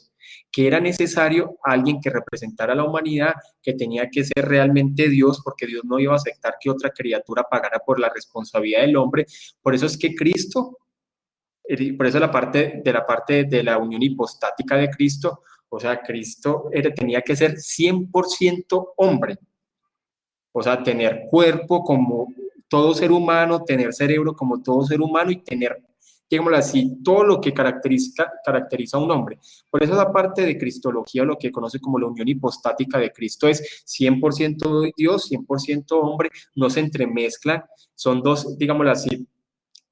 Speaker 1: que era necesario alguien que representara a la humanidad, que tenía que ser realmente Dios, porque Dios no iba a aceptar que otra criatura pagara por la responsabilidad del hombre. Por eso es que Cristo, por eso la parte de la unión hipostática de Cristo, o sea, Cristo tenía que ser 100% hombre, o sea, tener cuerpo como todo ser humano, tener cerebro como todo ser humano y tener, digámoslo así, todo lo que caracteriza a un hombre. Por eso la parte de cristología, lo que conoce como la unión hipostática de Cristo, es 100% Dios, 100% hombre, no se entremezclan, son dos, digámoslo así,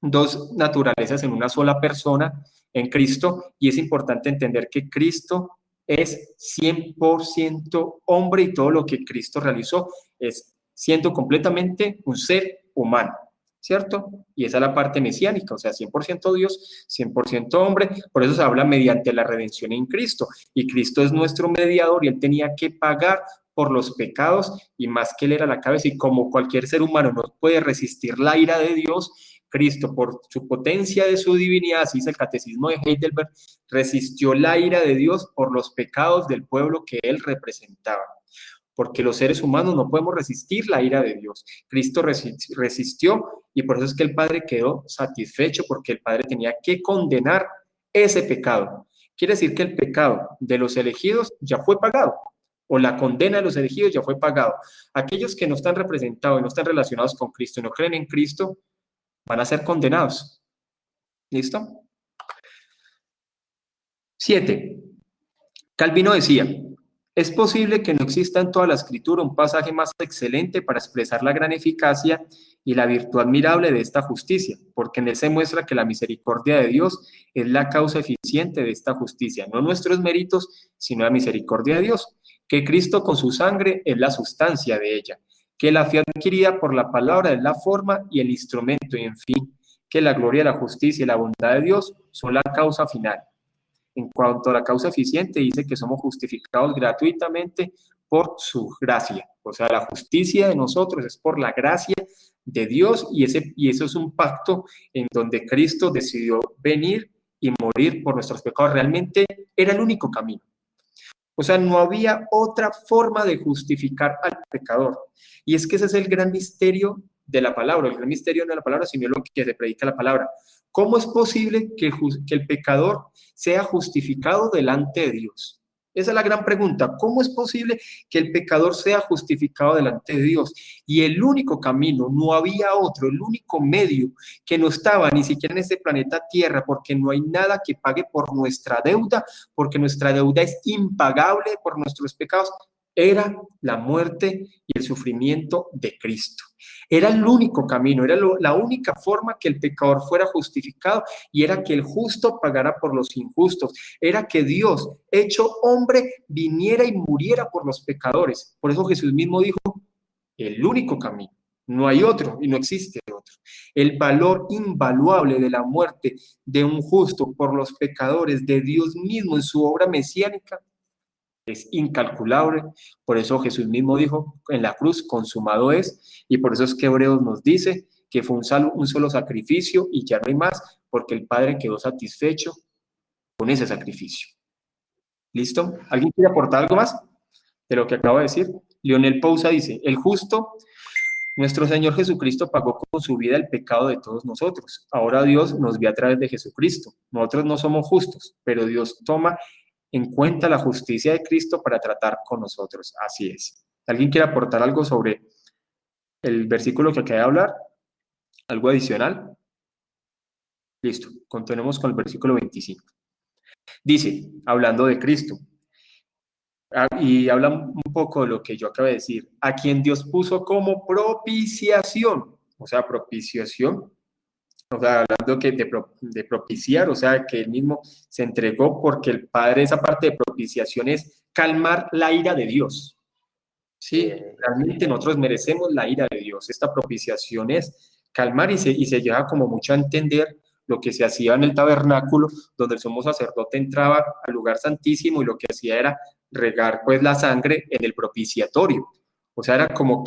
Speaker 1: dos naturalezas en una sola persona, en Cristo, y es importante entender que Cristo es 100% hombre y todo lo que Cristo realizó es siendo completamente un ser humano, ¿cierto? Y esa es la parte mesiánica, o sea, 100% Dios, 100% hombre, por eso se habla mediante la redención en Cristo, y Cristo es nuestro mediador y Él tenía que pagar por los pecados, y más que Él era la cabeza, y como cualquier ser humano no puede resistir la ira de Dios, Cristo, por su potencia de su divinidad, así dice el catecismo de Heidelberg, resistió la ira de Dios por los pecados del pueblo que Él representaba. Porque los seres humanos no podemos resistir la ira de Dios. Cristo resistió y por eso es que el Padre quedó satisfecho, porque el Padre tenía que condenar ese pecado. Quiere decir que el pecado de los elegidos ya fue pagado, o la condena de los elegidos ya fue pagado. Aquellos que no están representados y no están relacionados con Cristo y no creen en Cristo, van a ser condenados. ¿Listo? 7. Calvino decía, es posible que no exista en toda la escritura un pasaje más excelente para expresar la gran eficacia y la virtud admirable de esta justicia, porque en él se muestra que la misericordia de Dios es la causa eficiente de esta justicia, no nuestros méritos, sino la misericordia de Dios, que Cristo con su sangre es la sustancia de ella, que la fe adquirida por la palabra es la forma y el instrumento, y en fin, que la gloria, la justicia y la bondad de Dios son la causa final. En cuanto a la causa eficiente, dice que somos justificados gratuitamente por su gracia. O sea, la justicia de nosotros es por la gracia de Dios y eso es un pacto en donde Cristo decidió venir y morir por nuestros pecados. Realmente era el único camino. O sea, no había otra forma de justificar al pecador. Y es que ese es el gran misterio de la palabra. El gran misterio no de la palabra, sino lo que se predica la palabra. ¿Cómo es posible que el pecador sea justificado delante de Dios? Esa es la gran pregunta. ¿Cómo es posible que el pecador sea justificado delante de Dios? Y el único camino, no había otro, el único medio que no estaba ni siquiera en este planeta Tierra, porque no hay nada que pague por nuestra deuda, porque nuestra deuda es impagable por nuestros pecados, era la muerte y el sufrimiento de Cristo. Era el único camino, era la única forma que el pecador fuera justificado, y era que el justo pagara por los injustos, era que Dios, hecho hombre, viniera y muriera por los pecadores. Por eso Jesús mismo dijo, el único camino, no hay otro y no existe otro. El valor invaluable de la muerte de un justo por los pecadores, de Dios mismo en su obra mesiánica, es incalculable. Por eso Jesús mismo dijo en la cruz, consumado es, y por eso es que Hebreos nos dice que fue un solo sacrificio y ya no hay más, porque el Padre quedó satisfecho con ese sacrificio. ¿Listo? ¿Alguien quiere aportar algo más de lo que acabo de decir? Lionel Pousa dice, el justo, nuestro Señor Jesucristo pagó con su vida el pecado de todos nosotros. Ahora Dios nos ve a través de Jesucristo. Nosotros no somos justos, pero Dios toma en cuenta la justicia de Cristo para tratar con nosotros. Así es. ¿Alguien quiere aportar algo sobre el versículo que acaba de hablar? ¿Algo adicional? Listo. Continuemos con el versículo 25. Dice, hablando de Cristo, y habla un poco de lo que yo acabo de decir, a quien Dios puso como propiciación, o sea, propiciación, o sea, hablando de propiciar, o sea, que él mismo se entregó, porque el Padre, esa parte de propiciación es calmar la ira de Dios. Sí, realmente nosotros merecemos la ira de Dios. Esta propiciación es calmar, y se lleva como mucho a entender lo que se hacía en el tabernáculo, donde el sumo sacerdote entraba al lugar santísimo y lo que hacía era regar pues la sangre en el propiciatorio. O sea, era como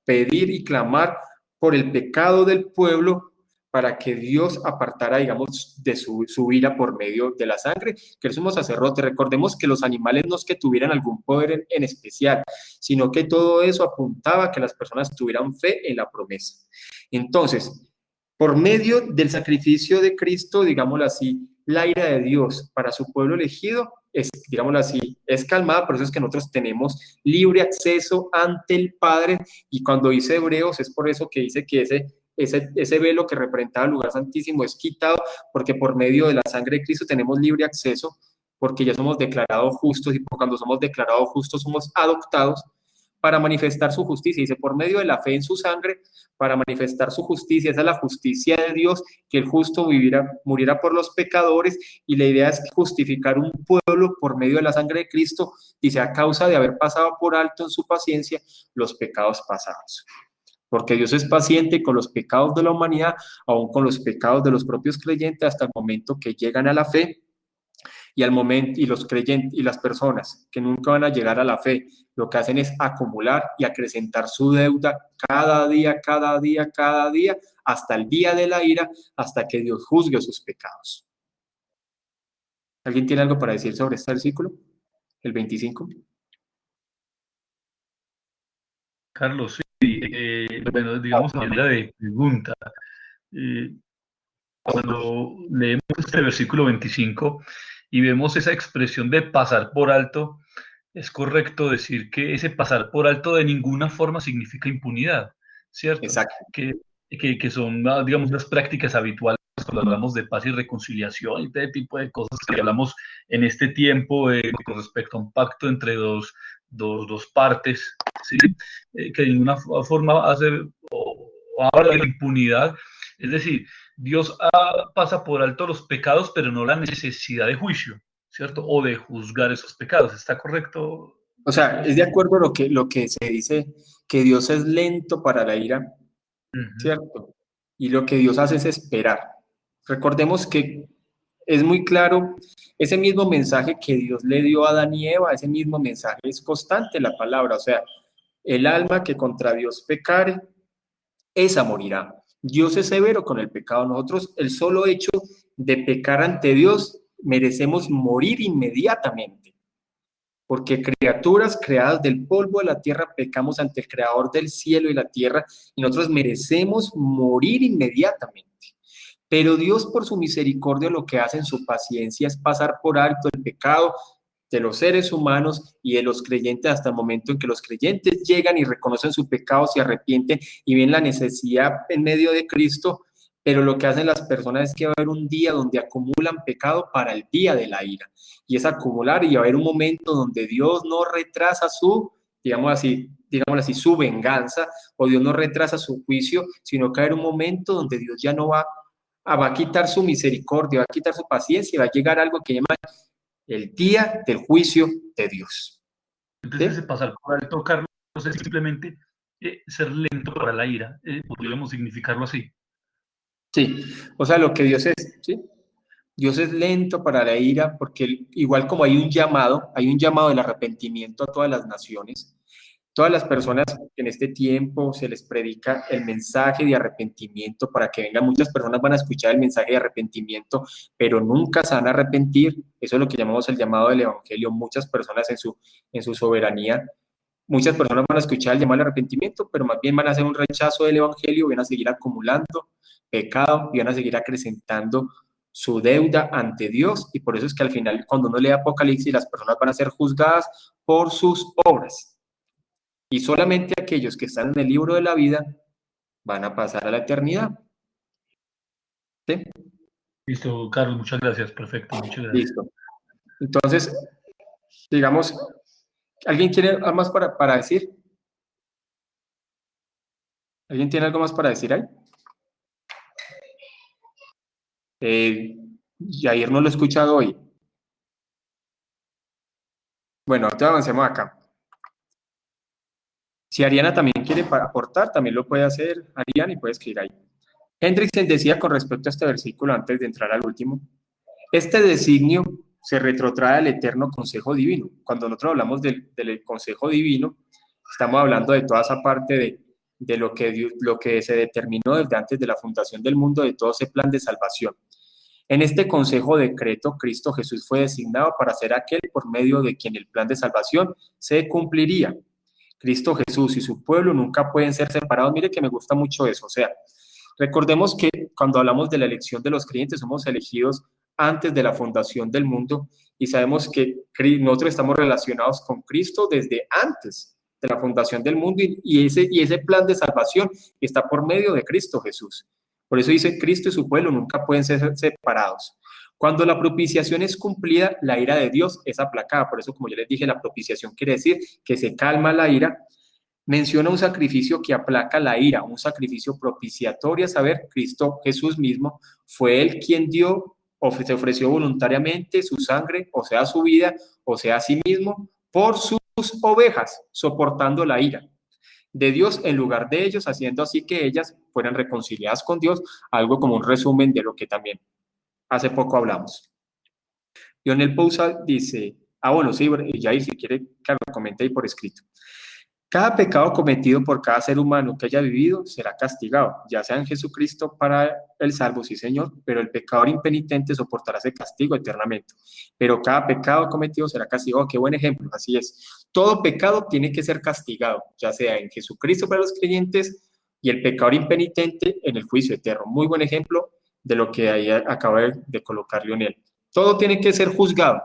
Speaker 1: pedir y clamar por el pecado del pueblo, para que Dios apartara, digamos, de su ira por medio de la sangre que el sumo sacerdote. Recordemos que los animales no es que tuvieran algún poder en especial, sino que todo eso apuntaba a que las personas tuvieran fe en la promesa. Entonces, por medio del sacrificio de Cristo, digámoslo así, la ira de Dios para su pueblo elegido es, digámoslo así, es calmada. Por eso es que nosotros tenemos libre acceso ante el Padre, y cuando dice Hebreos es por eso que dice que ese velo que representaba el lugar santísimo es quitado, porque por medio de la sangre de Cristo tenemos libre acceso, porque ya somos declarados justos, y cuando somos declarados justos somos adoptados para manifestar su justicia. Dice, por medio de la fe en su sangre, para manifestar su justicia. Esa es la justicia de Dios, que el justo muriera por los pecadores, y la idea es justificar un pueblo por medio de la sangre de Cristo, dice, a causa de haber pasado por alto en su paciencia los pecados pasados. Porque Dios es paciente con los pecados de la humanidad, aún con los pecados de los propios creyentes, hasta el momento que llegan a la fe. Y al momento, y los creyentes y las personas que nunca van a llegar a la fe, lo que hacen es acumular y acrecentar su deuda cada día, cada día, cada día, hasta el día de la ira, hasta que Dios juzgue sus pecados. ¿Alguien tiene algo para decir sobre este versículo? El 25.
Speaker 4: Carlos, sí, bueno, digamos a manera de pregunta, cuando leemos este versículo 25 y vemos esa expresión de pasar por alto, es correcto decir que ese pasar por alto de ninguna forma significa impunidad, ¿cierto?
Speaker 1: Exacto.
Speaker 4: Que son, digamos, las prácticas habituales cuando hablamos de paz y reconciliación y este tipo de cosas que hablamos en este tiempo con respecto a un pacto entre dos partes, ¿sí? Que de ninguna forma hace o habla de impunidad. Es decir, Dios pasa por alto los pecados, pero no la necesidad de juicio, ¿cierto? O de juzgar esos pecados. ¿Está correcto?
Speaker 1: O sea, es de acuerdo a lo que se dice, que Dios es lento para la ira, ¿cierto? Y lo que Dios hace es esperar. Recordemos que es muy claro, ese mismo mensaje que Dios le dio a Adán y Eva, ese mismo mensaje es constante, la palabra. O sea, el alma que contra Dios pecare, esa morirá. Dios es severo con el pecado. Nosotros, el solo hecho de pecar ante Dios, merecemos morir inmediatamente. Porque criaturas creadas del polvo de la tierra pecamos ante el creador del cielo y la tierra, y nosotros merecemos morir inmediatamente. Pero Dios, por su misericordia, lo que hace en su paciencia es pasar por alto el pecado, de los seres humanos y de los creyentes hasta el momento en que los creyentes llegan y reconocen su pecado, se arrepienten y ven la necesidad en medio de Cristo, pero lo que hacen las personas es que va a haber un día donde acumulan pecado para el día de la ira, y es acumular, y va a haber un momento donde Dios no retrasa su, digámoslo así, su venganza, o Dios no retrasa su juicio, sino que va a haber un momento donde Dios ya no va a quitar su misericordia, va a quitar su paciencia, y va a llegar algo que llama el día del juicio de Dios.
Speaker 4: Entonces,
Speaker 1: ¿Sí?
Speaker 4: ese pasar por alto, Carlos, es simplemente ser lento para la ira. Podríamos significarlo así.
Speaker 1: Sí, o sea, lo que Dios es, ¿sí? Dios es lento para la ira, porque igual como hay un llamado del arrepentimiento a todas las naciones, todas las personas que en este tiempo se les predica el mensaje de arrepentimiento para que vengan, muchas personas van a escuchar el mensaje de arrepentimiento, pero nunca se van a arrepentir. Eso es lo que llamamos el llamado del evangelio. Muchas personas en su soberanía, muchas personas van a escuchar el llamado al arrepentimiento, pero más bien van a hacer un rechazo del evangelio, van a seguir acumulando pecado y van a seguir acrecentando su deuda ante Dios, y por eso es que al final, cuando uno lee Apocalipsis, las personas van a ser juzgadas por sus obras, y solamente aquellos que están en el libro de la vida van a pasar a la eternidad. ¿Sí?
Speaker 4: Listo, Carlos, muchas gracias. Perfecto, muchas gracias.
Speaker 1: Listo. Entonces, digamos, ¿alguien quiere algo más para decir? ¿Alguien tiene algo más para decir ahí? Jair no lo he escuchado hoy. Bueno, entonces avancemos acá. Si Ariana también quiere aportar, también lo puede hacer Ariana y puede escribir ahí. Hendrickson decía con respecto a este versículo, antes de entrar al último, este designio se retrotrae al eterno consejo divino. Cuando nosotros hablamos del consejo divino, estamos hablando de toda esa parte de lo que se determinó desde antes de la fundación del mundo, de todo ese plan de salvación. En este consejo decreto, Cristo Jesús fue designado para ser aquel por medio de quien el plan de salvación se cumpliría. Cristo Jesús y su pueblo nunca pueden ser separados. Mire que me gusta mucho eso. O sea, recordemos que cuando hablamos de la elección de los creyentes, somos elegidos antes de la fundación del mundo, y sabemos que nosotros estamos relacionados con Cristo desde antes de la fundación del mundo, y ese plan de salvación está por medio de Cristo Jesús. Por eso dice, Cristo y su pueblo nunca pueden ser separados. Cuando la propiciación es cumplida, la ira de Dios es aplacada. Por eso, como ya les dije, la propiciación quiere decir que se calma la ira. Menciona un sacrificio que aplaca la ira, un sacrificio propiciatorio, a saber, Cristo Jesús mismo fue él quien se ofreció voluntariamente su sangre, o sea, su vida, o sea, a sí mismo, por sus ovejas, soportando la ira de Dios en lugar de ellos, haciendo así que ellas fueran reconciliadas con Dios, algo como un resumen de lo que también hace poco hablamos. Lionel Pousa dice, bueno, sí, Jair, si quiere, claro, comente ahí por escrito. Cada pecado cometido por cada ser humano que haya vivido será castigado, ya sea en Jesucristo para el salvo, sí señor, pero el pecador impenitente soportará ese castigo eternamente. Pero cada pecado cometido será castigado. Qué buen ejemplo, así es. Todo pecado tiene que ser castigado, ya sea en Jesucristo para los creyentes y el pecador impenitente en el juicio eterno. Muy buen ejemplo de lo que ahí acaba de colocar Lionel. Todo tiene que ser juzgado.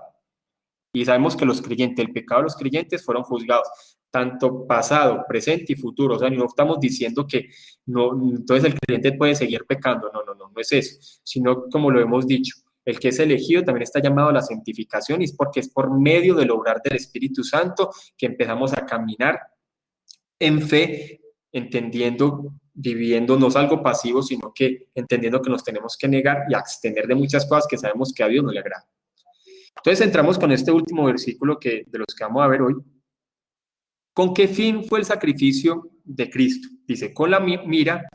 Speaker 1: Y sabemos que los creyentes, el pecado de los creyentes fueron juzgados, tanto pasado, presente y futuro. O sea, no estamos diciendo que no, entonces el creyente puede seguir pecando. No es eso. Sino, como lo hemos dicho, el que es elegido también está llamado a la santificación, y es porque es por medio del obrar del Espíritu Santo que empezamos a caminar en fe, entendiendo, viviendo, no es algo pasivo, sino que entendiendo que nos tenemos que negar y abstener de muchas cosas que sabemos que a Dios no le agrada. Entonces entramos con este último versículo de los que vamos a ver hoy. ¿Con qué fin fue el sacrificio de Cristo? Dice, con la mira,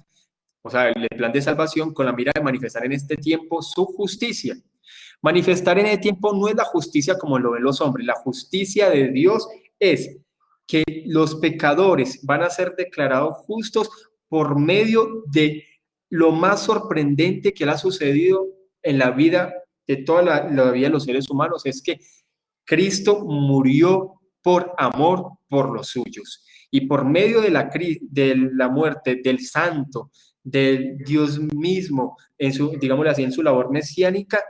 Speaker 1: o sea, el plan de salvación, con la mira de manifestar en este tiempo su justicia. Manifestar en este tiempo no es la justicia como lo ven los hombres. La justicia de Dios es que los pecadores van a ser declarados justos por medio de lo más sorprendente que le ha sucedido en la vida de toda la vida de los seres humanos, es que Cristo murió por amor por los suyos, y por medio de la muerte del santo, del Dios mismo, digámoslo así, en su labor mesiánica,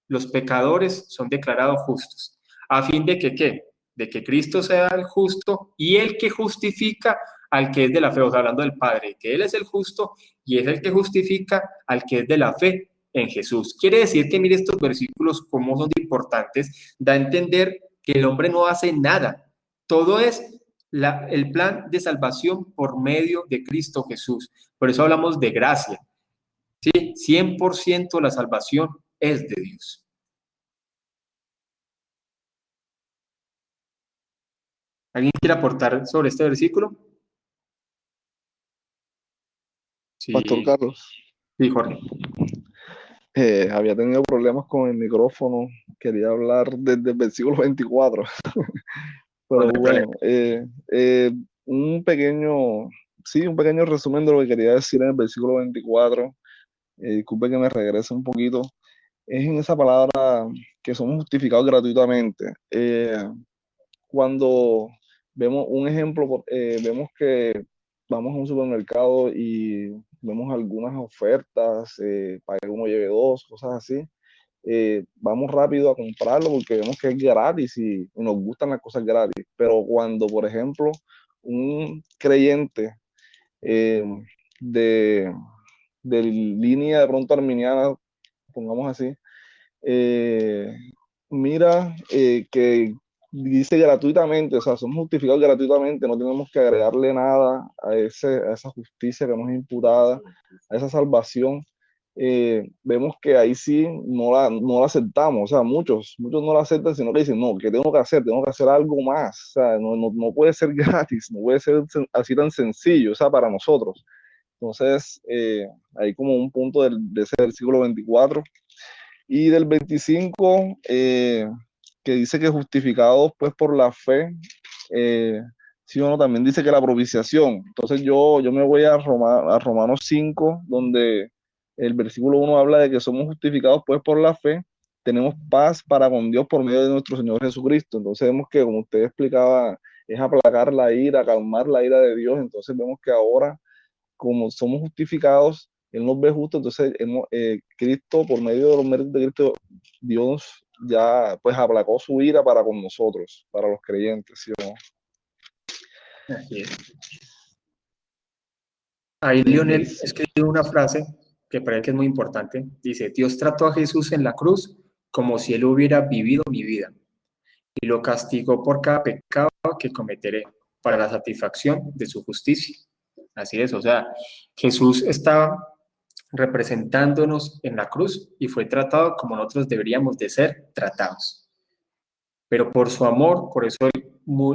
Speaker 1: los pecadores son declarados justos. a fin de que, ¿qué? De que Cristo sea el justo y el que justifica al que es de la fe, o sea, hablando del Padre, que Él es el justo y es el que justifica al que es de la fe en Jesús. Quiere decir que, mire estos versículos, cómo son importantes, da a entender que el hombre no hace nada, todo es el plan de salvación por medio de Cristo Jesús. Por eso hablamos de gracia, ¿sí? 100% la salvación es de Dios. ¿Alguien quiere aportar sobre este versículo? Sí,
Speaker 3: Pastor Carlos,
Speaker 1: sí, Jorge.
Speaker 3: había tenido problemas con el micrófono, quería hablar desde el versículo 24, pero bueno, un pequeño resumen de lo que quería decir en el versículo 24, disculpe que me regrese un poquito, es en esa palabra que somos justificados gratuitamente. Cuando vemos un ejemplo, vemos que vamos a un supermercado y vemos algunas ofertas, pague uno lleve dos, cosas así. Vamos rápido a comprarlo porque vemos que es gratis y nos gustan las cosas gratis. Pero cuando, por ejemplo, un creyente eh, de, de línea de pronto arminiana, pongamos así, mira que dice gratuitamente, o sea, somos justificados gratuitamente, no tenemos que agregarle nada a esa justicia que nos es imputada, a esa salvación. Vemos que ahí sí no la aceptamos, o sea, muchos no la aceptan, sino que dicen, no, ¿qué tengo que hacer? Tengo que hacer algo más, o sea, no puede ser gratis, no puede ser así tan sencillo, o sea, para nosotros. Entonces, hay como un punto de ese versículo 24 y del 25, que dice que justificados pues por la fe, sí o no, también dice que la propiciación. Entonces yo me voy a Romanos 5, donde el versículo 1 habla de que somos justificados pues por la fe, tenemos paz para con Dios por medio de nuestro Señor Jesucristo. Entonces vemos que, como usted explicaba, es aplacar la ira, calmar la ira de Dios. Entonces vemos que ahora, como somos justificados, Él nos ve justo, entonces Cristo, por medio de los méritos de Cristo, Dios ya pues aplacó su ira para con nosotros, para los creyentes, ¿sí o no?
Speaker 1: Así es. Ahí Lionel escribió una frase que parece que es muy importante. Dice, Dios trató a Jesús en la cruz como si Él hubiera vivido mi vida y lo castigó por cada pecado que cometeré para la satisfacción de su justicia. Así es, o sea, Jesús estaba representándonos en la cruz y fue tratado como nosotros deberíamos de ser tratados. Pero por su amor, por eso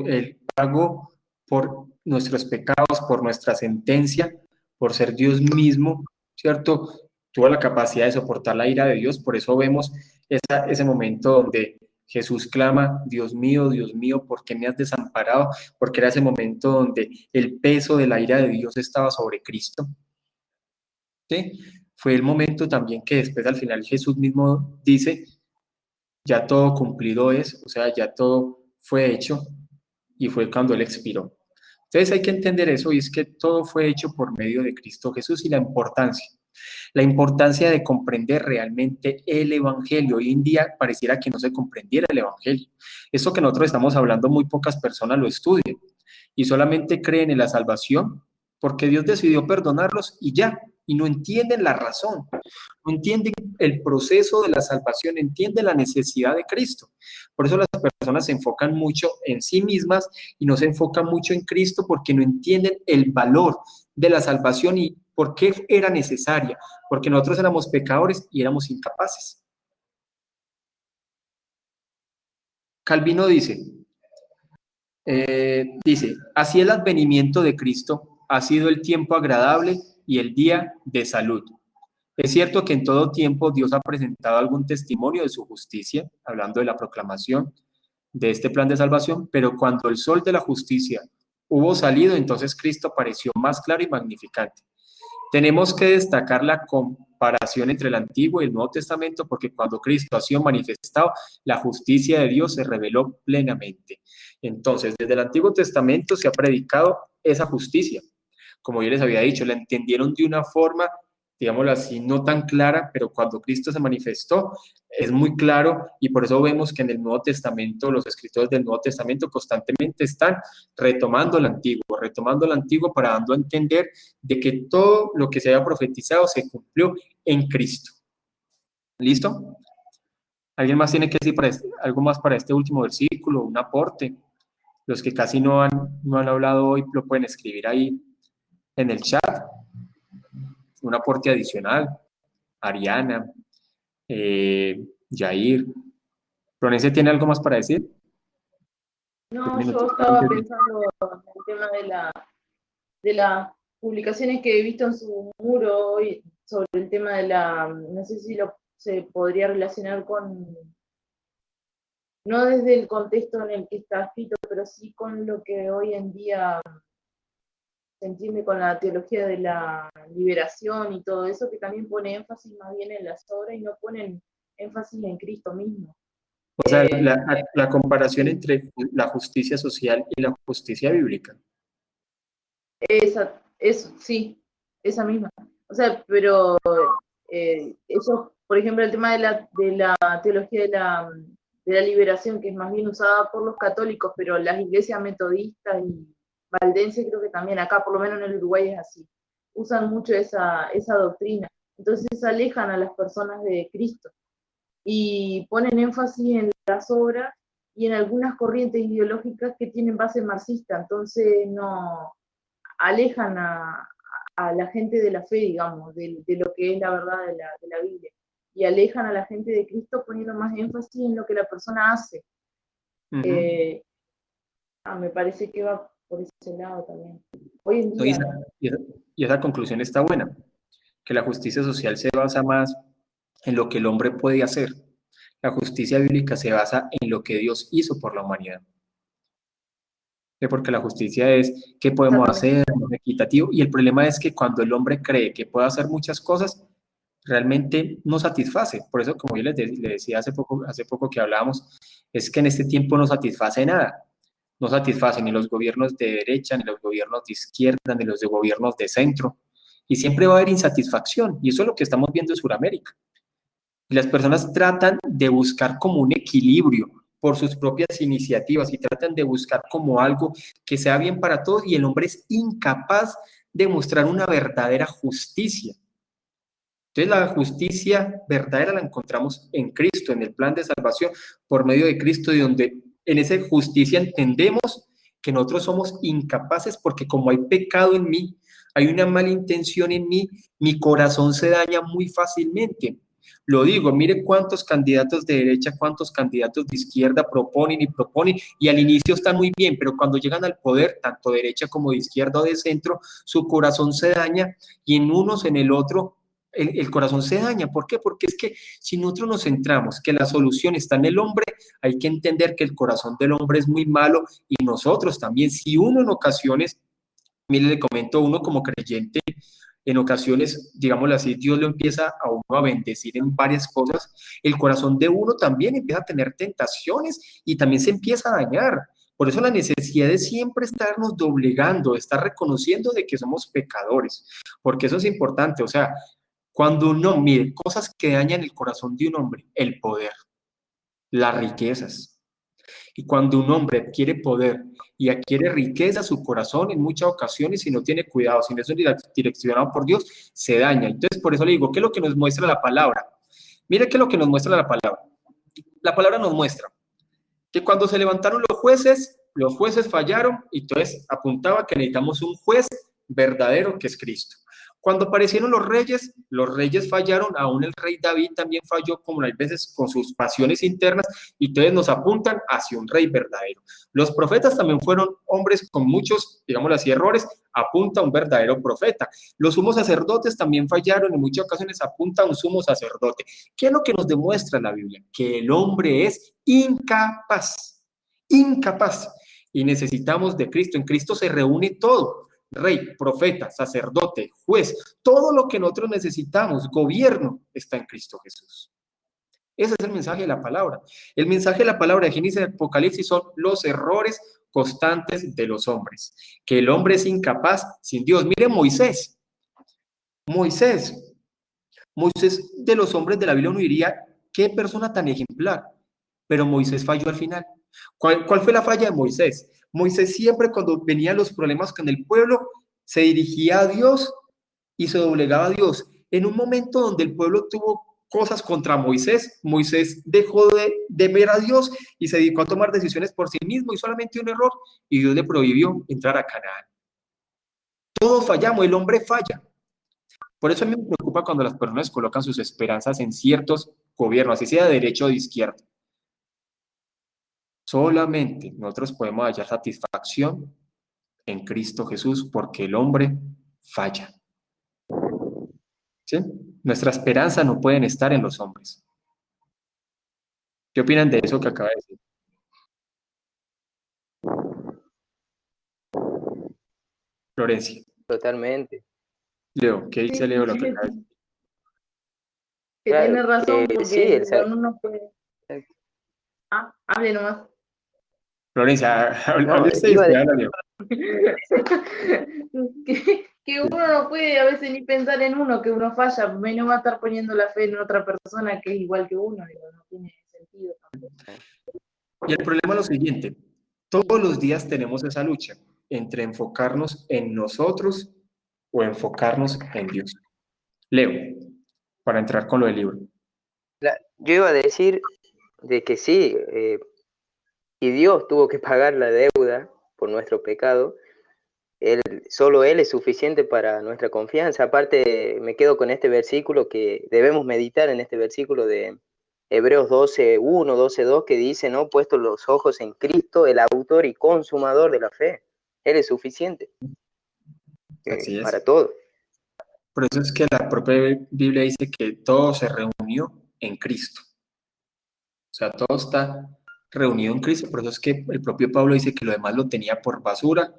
Speaker 1: Él pagó por nuestros pecados, por nuestra sentencia, por ser Dios mismo, ¿cierto? Tuvo la capacidad de soportar la ira de Dios, por eso vemos ese momento donde Jesús clama, Dios mío, ¿por qué me has desamparado? Porque era ese momento donde el peso de la ira de Dios estaba sobre Cristo. ¿Sí? Fue el momento también que después al final Jesús mismo dice, ya todo cumplido es, o sea, ya todo fue hecho, y fue cuando Él expiró. Entonces hay que entender eso, y es que todo fue hecho por medio de Cristo Jesús, y la importancia de comprender realmente el Evangelio. Hoy en día pareciera que no se comprendiera el Evangelio. Esto que nosotros estamos hablando, muy pocas personas lo estudian, y solamente creen en la salvación porque Dios decidió perdonarlos y ya, y no entienden la razón, no entienden el proceso de la salvación, entienden la necesidad de Cristo. Por eso las personas se enfocan mucho en sí mismas y no se enfocan mucho en Cristo, porque no entienden el valor de la salvación y por qué era necesaria, porque nosotros éramos pecadores y éramos incapaces. Calvino dice, así el advenimiento de Cristo ha sido el tiempo agradable y el día de salud. Es cierto que en todo tiempo Dios ha presentado algún testimonio de su justicia, hablando de la proclamación de este plan de salvación, pero cuando el sol de la justicia hubo salido, entonces Cristo pareció más claro y magnificante. Tenemos que destacar la comparación entre el Antiguo y el Nuevo Testamento, porque cuando Cristo ha sido manifestado, la justicia de Dios se reveló plenamente. Entonces, desde el Antiguo Testamento se ha predicado esa justicia. Como yo les había dicho, la entendieron de una forma digámoslo así, no tan clara, pero cuando Cristo se manifestó es muy claro, y por eso vemos que en el Nuevo Testamento, los escritores del Nuevo Testamento constantemente están retomando el antiguo para dando a entender de que todo lo que se había profetizado se cumplió en Cristo. ¿Listo? ¿Alguien más tiene que decir algo más para este último versículo? Un aporte. Los que casi no han hablado hoy lo pueden escribir ahí en el chat. Un aporte adicional. Ariana, Jair. ¿Florencia tiene algo más para decir?
Speaker 5: No, yo estaba pensando en el tema de las publicaciones que he visto en su muro hoy sobre el tema de no sé si se podría relacionar con, no desde el contexto en el que está escrito, pero sí con lo que hoy en día se entiende con la teología de la liberación y todo eso, que también pone énfasis más bien en las obras y no ponen énfasis en Cristo mismo.
Speaker 1: O sea, la comparación entre la justicia social y la justicia bíblica.
Speaker 5: Sí, esa misma. O sea, pero eso, por ejemplo, el tema de la teología de la liberación, que es más bien usada por los católicos, pero las iglesias metodistas y valdenses creo que también acá, por lo menos en el Uruguay es así, usan mucho esa doctrina. Entonces alejan a las personas de Cristo y ponen énfasis en las obras y en algunas corrientes ideológicas que tienen base marxista, entonces no alejan a la gente de la fe, digamos, de lo que es la verdad de la Biblia, y alejan a la gente de Cristo poniendo más énfasis en lo que la persona hace. Me parece que va por ese lado también. Hoy en día...
Speaker 1: Y esa conclusión está buena, que la justicia social se basa más en lo que el hombre puede hacer. La justicia bíblica se basa en lo que Dios hizo por la humanidad. Porque la justicia es qué podemos hacer, es equitativo, y el problema es que cuando el hombre cree que puede hacer muchas cosas, realmente no satisface. Por eso, como yo le decía hace poco que hablábamos, es que en este tiempo no satisface nada. No satisface ni los gobiernos de derecha, ni los gobiernos de izquierda, ni los gobiernos de centro. Y siempre va a haber insatisfacción, y eso es lo que estamos viendo en Sudamérica. Y las personas tratan de buscar como un equilibrio por sus propias iniciativas y tratan de buscar como algo que sea bien para todos, y el hombre es incapaz de mostrar una verdadera justicia. Entonces la justicia verdadera la encontramos en Cristo, en el plan de salvación por medio de Cristo, y donde en esa justicia entendemos que nosotros somos incapaces, porque como hay pecado en mí, hay una mala intención en mí, mi corazón se daña muy fácilmente. Lo digo, mire cuántos candidatos de derecha, cuántos candidatos de izquierda proponen, y al inicio están muy bien, pero cuando llegan al poder, tanto de derecha como de izquierda o de centro, su corazón se daña, y en unos, en el otro, el corazón se daña. ¿Por qué? Porque es que si nosotros nos centramos que la solución está en el hombre, hay que entender que el corazón del hombre es muy malo, y nosotros también. Si uno en ocasiones, mire, le comento, uno como creyente, en ocasiones, digámoslo así, Dios lo empieza a uno a bendecir en varias cosas, el corazón de uno también empieza a tener tentaciones y también se empieza a dañar. Por eso la necesidad de siempre estarnos doblegando, estar reconociendo de que somos pecadores, porque eso es importante. O sea, cuando uno mire cosas que dañan el corazón de un hombre, el poder, las riquezas. Y cuando un hombre adquiere poder y adquiere riqueza, su corazón en muchas ocasiones, si no tiene cuidado, si no es direccionado por Dios, se daña. Entonces, por eso le digo, ¿qué es lo que nos muestra la palabra? Mire qué es lo que nos muestra la palabra. La palabra nos muestra que cuando se levantaron los jueces fallaron, y entonces apuntaba que necesitamos un juez verdadero, que es Cristo. Cuando aparecieron los reyes fallaron, aún el rey David también falló, como hay veces con sus pasiones internas, y entonces nos apuntan hacia un rey verdadero. Los profetas también fueron hombres con muchos, digámoslo así, errores, apunta a un verdadero profeta. Los sumos sacerdotes también fallaron, en muchas ocasiones apunta a un sumo sacerdote. ¿Qué es lo que nos demuestra la Biblia? Que el hombre es incapaz, y necesitamos de Cristo. En Cristo se reúne todo: rey, profeta, sacerdote, juez, todo lo que nosotros necesitamos, gobierno, está en Cristo Jesús. Ese es el mensaje de la palabra. El mensaje de la palabra de Génesis y Apocalipsis son los errores constantes de los hombres, que el hombre es incapaz sin Dios. Mire Moisés, Moisés, de los hombres de la Biblia, uno diría, qué persona tan ejemplar, pero Moisés falló al final. ¿Cuál fue la falla de Moisés? Moisés siempre cuando venían los problemas con el pueblo, se dirigía a Dios y se doblegaba a Dios. En un momento donde el pueblo tuvo cosas contra Moisés, Moisés dejó de ver a Dios y se dedicó a tomar decisiones por sí mismo y solamente un error, y Dios le prohibió entrar a Canaán. Todos fallamos, el hombre falla. Por eso a mí me preocupa cuando las personas colocan sus esperanzas en ciertos gobiernos, así sea de derecha o de izquierda. Solamente nosotros podemos hallar satisfacción en Cristo Jesús porque el hombre falla. ¿Sí? Nuestra esperanza no puede estar en los hombres. ¿Qué opinan de eso que acaba de decir? Florencia.
Speaker 2: Totalmente.
Speaker 1: Leo, ¿qué dice Leo lo que acaba de decir?
Speaker 5: Que
Speaker 2: Claro,
Speaker 5: tiene razón, porque
Speaker 2: sí,
Speaker 5: cuando uno puede... Ah, hable nomás.
Speaker 1: Florencia,
Speaker 2: No,
Speaker 1: hable usted y
Speaker 2: iba a
Speaker 1: usted
Speaker 2: decir,
Speaker 1: habla, Leo.
Speaker 5: que uno no puede a veces ni pensar en uno, que uno falla, menos va a estar poniendo la fe en otra persona que es igual que uno, digo, no tiene sentido tampoco.
Speaker 1: Y el problema es lo siguiente, todos los días tenemos esa lucha entre enfocarnos en nosotros o enfocarnos en Dios. Leo, para entrar con lo del libro.
Speaker 2: yo iba a decir de que sí, y Dios tuvo que pagar la deuda por nuestro pecado. Solo Él es suficiente para nuestra confianza. Aparte, me quedo con este versículo que debemos meditar en este versículo de Hebreos 12:1, 12:2, que dice, ¿no? Puesto los ojos en Cristo, el autor y consumador de la fe. Él es suficiente
Speaker 1: Así es.
Speaker 2: para todo.
Speaker 1: Por eso es que la propia Biblia dice que todo se reunió en Cristo. O sea, todo está reunido en Cristo. Por eso es que el propio Pablo dice que lo demás lo tenía por basura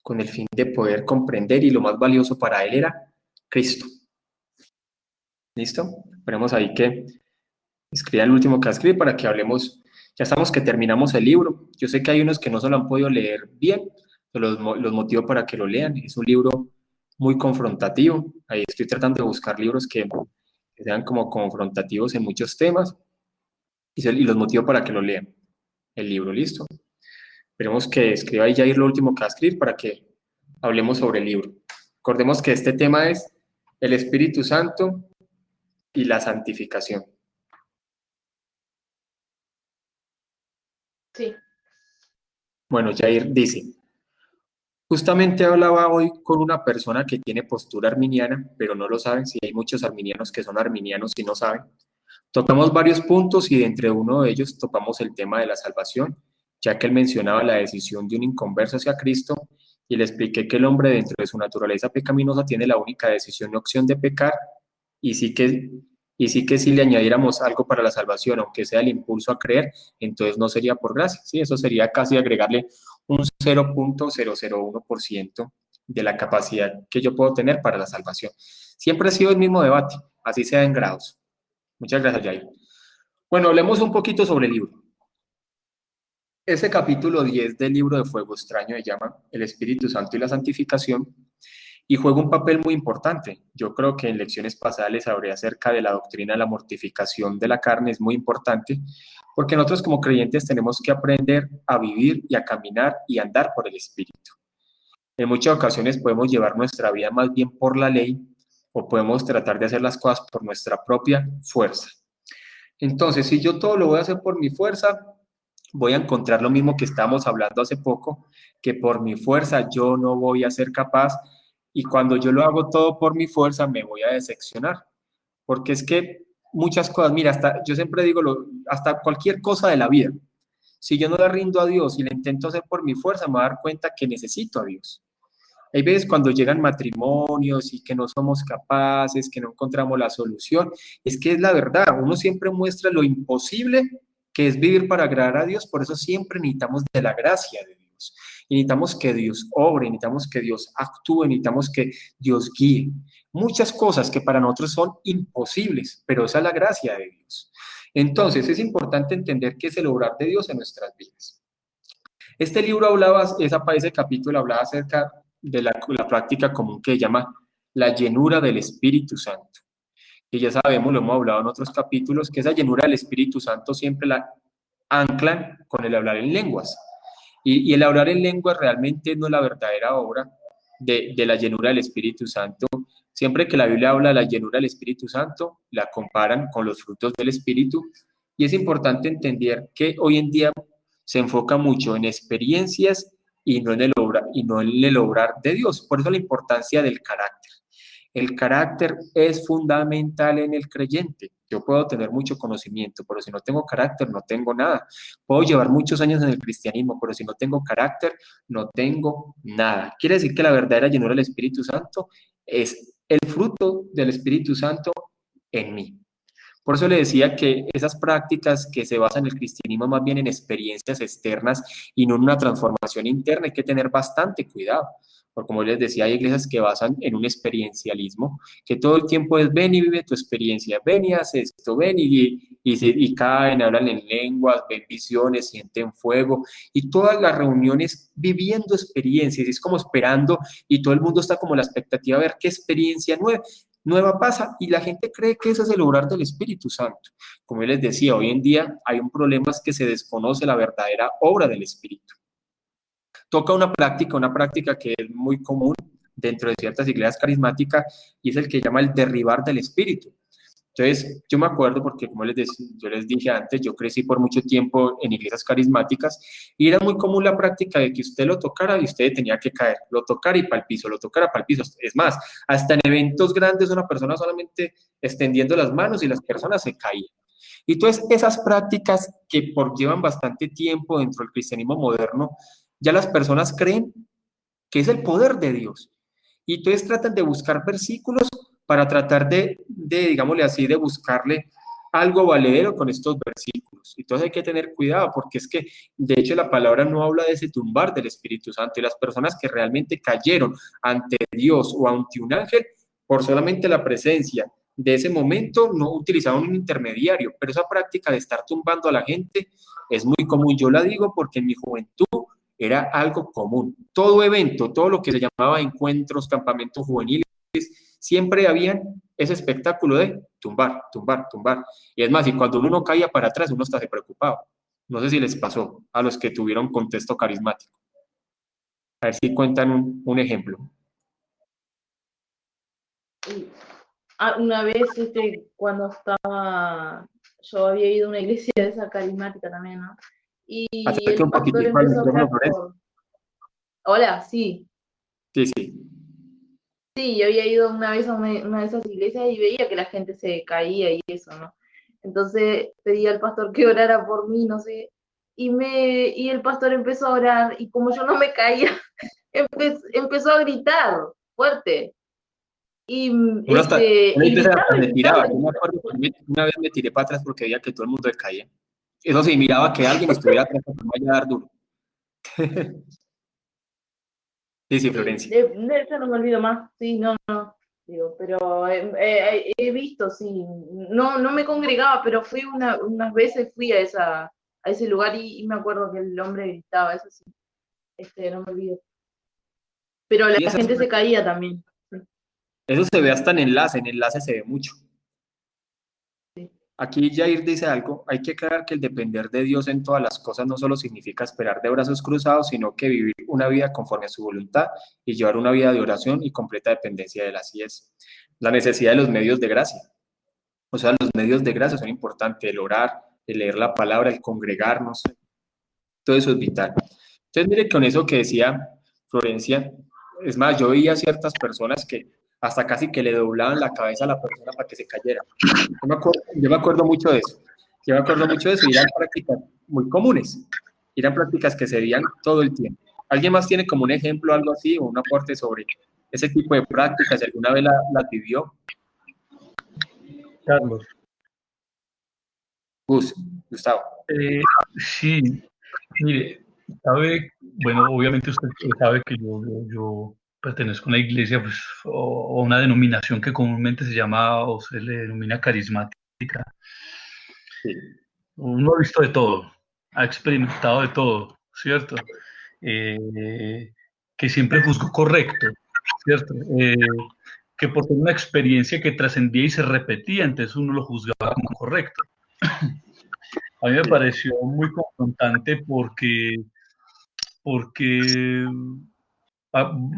Speaker 1: con el fin de poder comprender y lo más valioso para él era Cristo. ¿Listo? Esperemos ahí que escriba el último que escribe para que hablemos. Ya estamos que terminamos el libro. Yo sé que hay unos que no se lo han podido leer bien, pero los motivo para que lo lean. Es un libro muy confrontativo. Ahí estoy tratando de buscar libros que sean como confrontativos en muchos temas y los motivo para que lo lean. El libro, ¿listo? Esperemos que escriba ahí Jair lo último que va a escribir para que hablemos sobre el libro. Recordemos que este tema es el Espíritu Santo y la santificación.
Speaker 5: Sí.
Speaker 1: Bueno, Jair dice, justamente hablaba hoy con una persona que tiene postura arminiana, pero no lo saben, si hay muchos arminianos que son arminianos y no saben. Tocamos varios puntos y de entre uno de ellos topamos el tema de la salvación, ya que él mencionaba la decisión de un inconverso hacia Cristo y le expliqué que el hombre dentro de su naturaleza pecaminosa tiene la única decisión y opción de pecar y sí que si le añadiéramos algo para la salvación, aunque sea el impulso a creer, entonces no sería por gracia, ¿sí? Eso sería casi agregarle un 0.001% de la capacidad que yo puedo tener para la salvación. Siempre ha sido el mismo debate, así sea en grados. Muchas gracias, Jair. Bueno, hablemos un poquito sobre el libro. Ese capítulo 10 del libro de Fuego Extraño se llama El Espíritu Santo y la Santificación y juega un papel muy importante. Yo creo que en lecciones pasadas les hablé acerca de la doctrina de la mortificación de la carne, es muy importante, porque nosotros como creyentes tenemos que aprender a vivir y a caminar y andar por el Espíritu. En muchas ocasiones podemos llevar nuestra vida más bien por la ley o podemos tratar de hacer las cosas por nuestra propia fuerza. Entonces, si yo todo lo voy a hacer por mi fuerza, voy a encontrar lo mismo que estábamos hablando hace poco, que por mi fuerza yo no voy a ser capaz y cuando yo lo hago todo por mi fuerza me voy a decepcionar. Porque es que muchas cosas, mira, yo siempre digo, hasta cualquier cosa de la vida, si yo no le rindo a Dios y le intento hacer por mi fuerza, me voy a dar cuenta que necesito a Dios. Hay veces cuando llegan matrimonios y que no somos capaces, que no encontramos la solución, es que es la verdad, uno siempre muestra lo imposible que es vivir para agradar a Dios, por eso siempre necesitamos de la gracia de Dios. Y necesitamos que Dios obre, necesitamos que Dios actúe, necesitamos que Dios guíe. Muchas cosas que para nosotros son imposibles, pero esa es la gracia de Dios. Entonces es importante entender que es el obrar de Dios en nuestras vidas. Este libro hablaba, ese capítulo hablaba acerca de la práctica común que se llama la llenura del Espíritu Santo. Y ya sabemos, lo hemos hablado en otros capítulos, que esa llenura del Espíritu Santo siempre la anclan con el hablar en lenguas. Y el hablar en lenguas realmente no es la verdadera obra de la llenura del Espíritu Santo. Siempre que la Biblia habla de la llenura del Espíritu Santo, la comparan con los frutos del Espíritu. Y es importante entender que hoy en día se enfoca mucho en experiencias y no en el obrar de Dios. Por eso la importancia del carácter. El carácter es fundamental en el creyente. Yo puedo tener mucho conocimiento, pero si no tengo carácter, no tengo nada. Puedo llevar muchos años en el cristianismo, pero si no tengo carácter, no tengo nada. Quiere decir que la verdadera llenura del Espíritu Santo es el fruto del Espíritu Santo en mí. Por eso le decía que esas prácticas que se basan en el cristianismo más bien en experiencias externas y no en una transformación interna, hay que tener bastante cuidado. Porque como les decía, hay iglesias que basan en un experiencialismo, que todo el tiempo es ven y vive tu experiencia, ven y haz esto, ven y caen, hablan en lenguas, ven visiones, sienten fuego, y todas las reuniones viviendo experiencias, es como esperando, y todo el mundo está como la expectativa de ver qué experiencia nueva pasa y la gente cree que ese es el obrar del Espíritu Santo. Como yo les decía, hoy en día hay un problema, es que se desconoce la verdadera obra del Espíritu. Toca una práctica que es muy común dentro de ciertas iglesias carismáticas y es el que llama el derribar del Espíritu. Entonces, yo me acuerdo porque, como yo les dije antes, yo crecí por mucho tiempo en iglesias carismáticas y era muy común la práctica de que usted lo tocara y usted tenía que caer, lo tocara y para el piso, lo tocara para el piso. Es más, hasta en eventos grandes una persona solamente extendiendo las manos y las personas se caían. Y entonces esas prácticas que llevan bastante tiempo dentro del cristianismo moderno, ya las personas creen que es el poder de Dios. Y entonces tratan de buscar versículos para tratar digámosle así, de buscarle algo valedero con estos versículos. Entonces hay que tener cuidado porque es que, de hecho, la palabra no habla de ese tumbar del Espíritu Santo y las personas que realmente cayeron ante Dios o ante un ángel por solamente la presencia de ese momento no utilizaban un intermediario, pero esa práctica de estar tumbando a la gente es muy común. Yo la digo porque en mi juventud era algo común. Todo evento, todo lo que se llamaba encuentros, campamentos juveniles, siempre había ese espectáculo de tumbar, tumbar, tumbar. Y es más, y cuando uno caía para atrás, uno hasta se preocupaba. No sé si les pasó a los que tuvieron contexto carismático. A ver si cuentan un ejemplo.
Speaker 5: Una vez, cuando yo había ido a una iglesia de esa carismática también, ¿no? Y
Speaker 1: Acérquate
Speaker 5: el
Speaker 1: un
Speaker 5: pastor
Speaker 1: poquitico al
Speaker 5: empezó a
Speaker 1: micrófono,
Speaker 5: orar
Speaker 1: Flores.
Speaker 5: Hola, sí.
Speaker 1: Sí, sí.
Speaker 5: Sí, yo había ido una vez a una de esas iglesias y veía que la gente se caía y eso, ¿no? Entonces pedí al pastor que orara por mí, no sé, y el pastor empezó a orar y como yo no me caía, empezó a gritar fuerte. Y,
Speaker 1: Uno hasta,
Speaker 5: y gritaba,
Speaker 1: hasta me
Speaker 5: gritaba.
Speaker 1: tiraba. Yo me acuerdo que una vez me tiré para atrás porque veía que todo el mundo se caía. Eso sí, miraba que alguien estuviera atrás para que no vaya a dar duro. Sí, sí, Florencia.
Speaker 5: De eso no me olvido más, sí, no, digo, pero he visto, sí, no me congregaba, pero fui unas veces fui a ese lugar y me acuerdo que el hombre gritaba, eso sí, no me olvido. Pero la
Speaker 1: Sí,
Speaker 5: gente se caía también.
Speaker 1: eso se ve hasta en enlace se ve mucho. Aquí Jair dice algo, hay que aclarar que el depender de Dios en todas las cosas no solo significa esperar de brazos cruzados, sino que vivir una vida conforme a su voluntad y llevar una vida de oración y completa dependencia de él. Así es. La necesidad de los medios de gracia. O sea, los medios de gracia son importantes, el orar, el leer la palabra, el congregarnos, todo eso es vital. Entonces, mire, con eso que decía Florencia, es más, yo veía ciertas personas que hasta casi que le doblaban la cabeza a la persona para que se cayera. Yo me acuerdo mucho de eso. Yo me acuerdo mucho de eso y eran prácticas muy comunes. Eran prácticas que se veían todo el tiempo. ¿Alguien más tiene como un ejemplo, algo así, o un aporte sobre ese tipo de prácticas? Si alguna vez las vivió.
Speaker 4: Carlos.
Speaker 1: Gustavo.
Speaker 4: Sí, mire, bueno, obviamente usted sabe que yo pertenezco a una iglesia pues, o una denominación que comúnmente se llama o se le denomina carismática.
Speaker 1: Sí.
Speaker 4: Uno ha visto de todo, ha experimentado de todo, ¿cierto? Que siempre juzgo correcto, ¿cierto? que por tener una experiencia que trascendía y se repetía, entonces uno lo juzgaba como correcto. A mí me pareció muy confrontante porque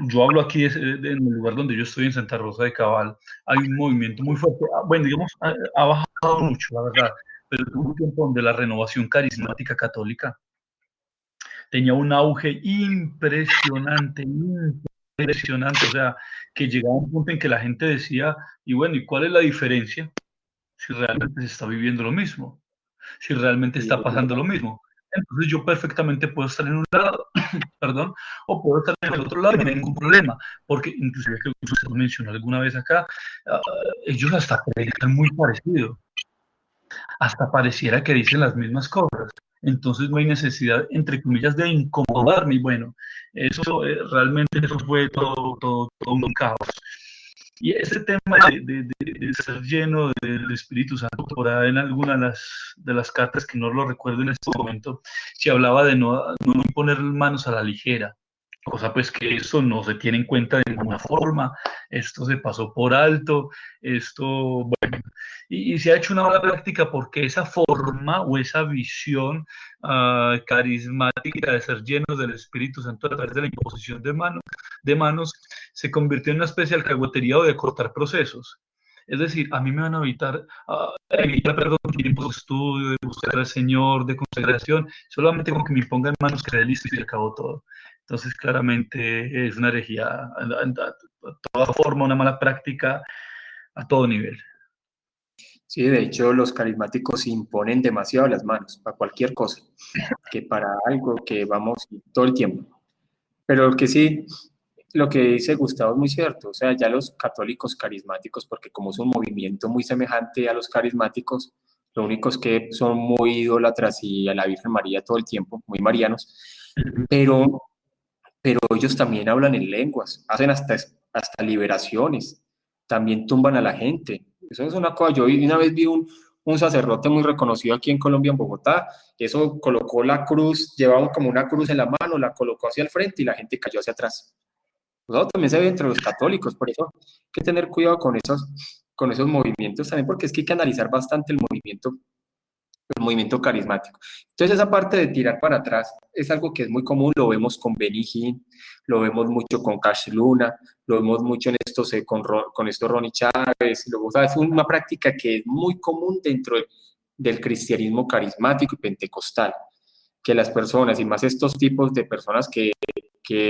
Speaker 4: yo hablo aquí en el lugar donde yo estoy, en Santa Rosa de Cabal, hay un movimiento muy fuerte, bueno, digamos, ha bajado mucho, la verdad, pero tuvo un tiempo donde la renovación carismática católica tenía un auge impresionante, impresionante, o sea, que llegaba a un punto en que la gente decía, y bueno, ¿y cuál es la diferencia? Si realmente se está viviendo lo mismo, si realmente está pasando lo mismo. Entonces yo perfectamente puedo estar en un lado, perdón, o puedo estar en el otro lado y no hay ningún problema, porque inclusive que usted mencionó alguna vez acá, ellos hasta predican muy parecido, hasta pareciera que dicen las mismas cosas. Entonces no hay necesidad, entre comillas, de incomodarme. Y bueno, eso realmente eso fue todo un caos. Y ese tema de ser lleno del Espíritu Santo, por ahí en alguna de las cartas, que no lo recuerdo en este momento, se hablaba de no poner manos a la ligera, cosa pues que eso no se tiene en cuenta de ninguna forma, esto se pasó por alto, esto, bueno, y se ha hecho una mala práctica porque esa forma o esa visión carismática de ser llenos del Espíritu Santo a través de la imposición de manos se convirtió en una especie de alcahuetería o de cortar procesos. Es decir, a mí me van a evitar perdón, tiempos de estudio, de buscar al Señor, de consagración, solamente con que me pongan manos que listo y se acabó todo. Entonces, claramente es una herejía a toda forma, una mala práctica a todo nivel.
Speaker 1: Sí, de hecho los carismáticos imponen demasiado las manos para cualquier cosa, que para algo que vamos todo el tiempo. Pero lo que sí, lo que dice Gustavo es muy cierto, o sea, ya los católicos carismáticos, porque como es un movimiento muy semejante a los carismáticos, lo único es que son muy idólatras y a la Virgen María todo el tiempo, muy marianos, pero, pero ellos también hablan en lenguas, hacen hasta liberaciones, también tumban a la gente. Eso es una cosa, una vez vi un sacerdote muy reconocido aquí en Colombia, en Bogotá, eso colocó la cruz, llevaba como una cruz en la mano, la colocó hacia el frente y la gente cayó hacia atrás. Eso también se ve entre los católicos, por eso hay que tener cuidado con esos movimientos también, porque es que hay que analizar bastante el movimiento carismático. Entonces esa parte de tirar para atrás es algo que es muy común, lo vemos con Benny Hinn, lo vemos mucho con Cash Luna, lo vemos mucho en estos, con esto Ronnie Chávez, o sea, es una práctica que es muy común dentro del cristianismo carismático y pentecostal, que las personas, y más estos tipos de personas que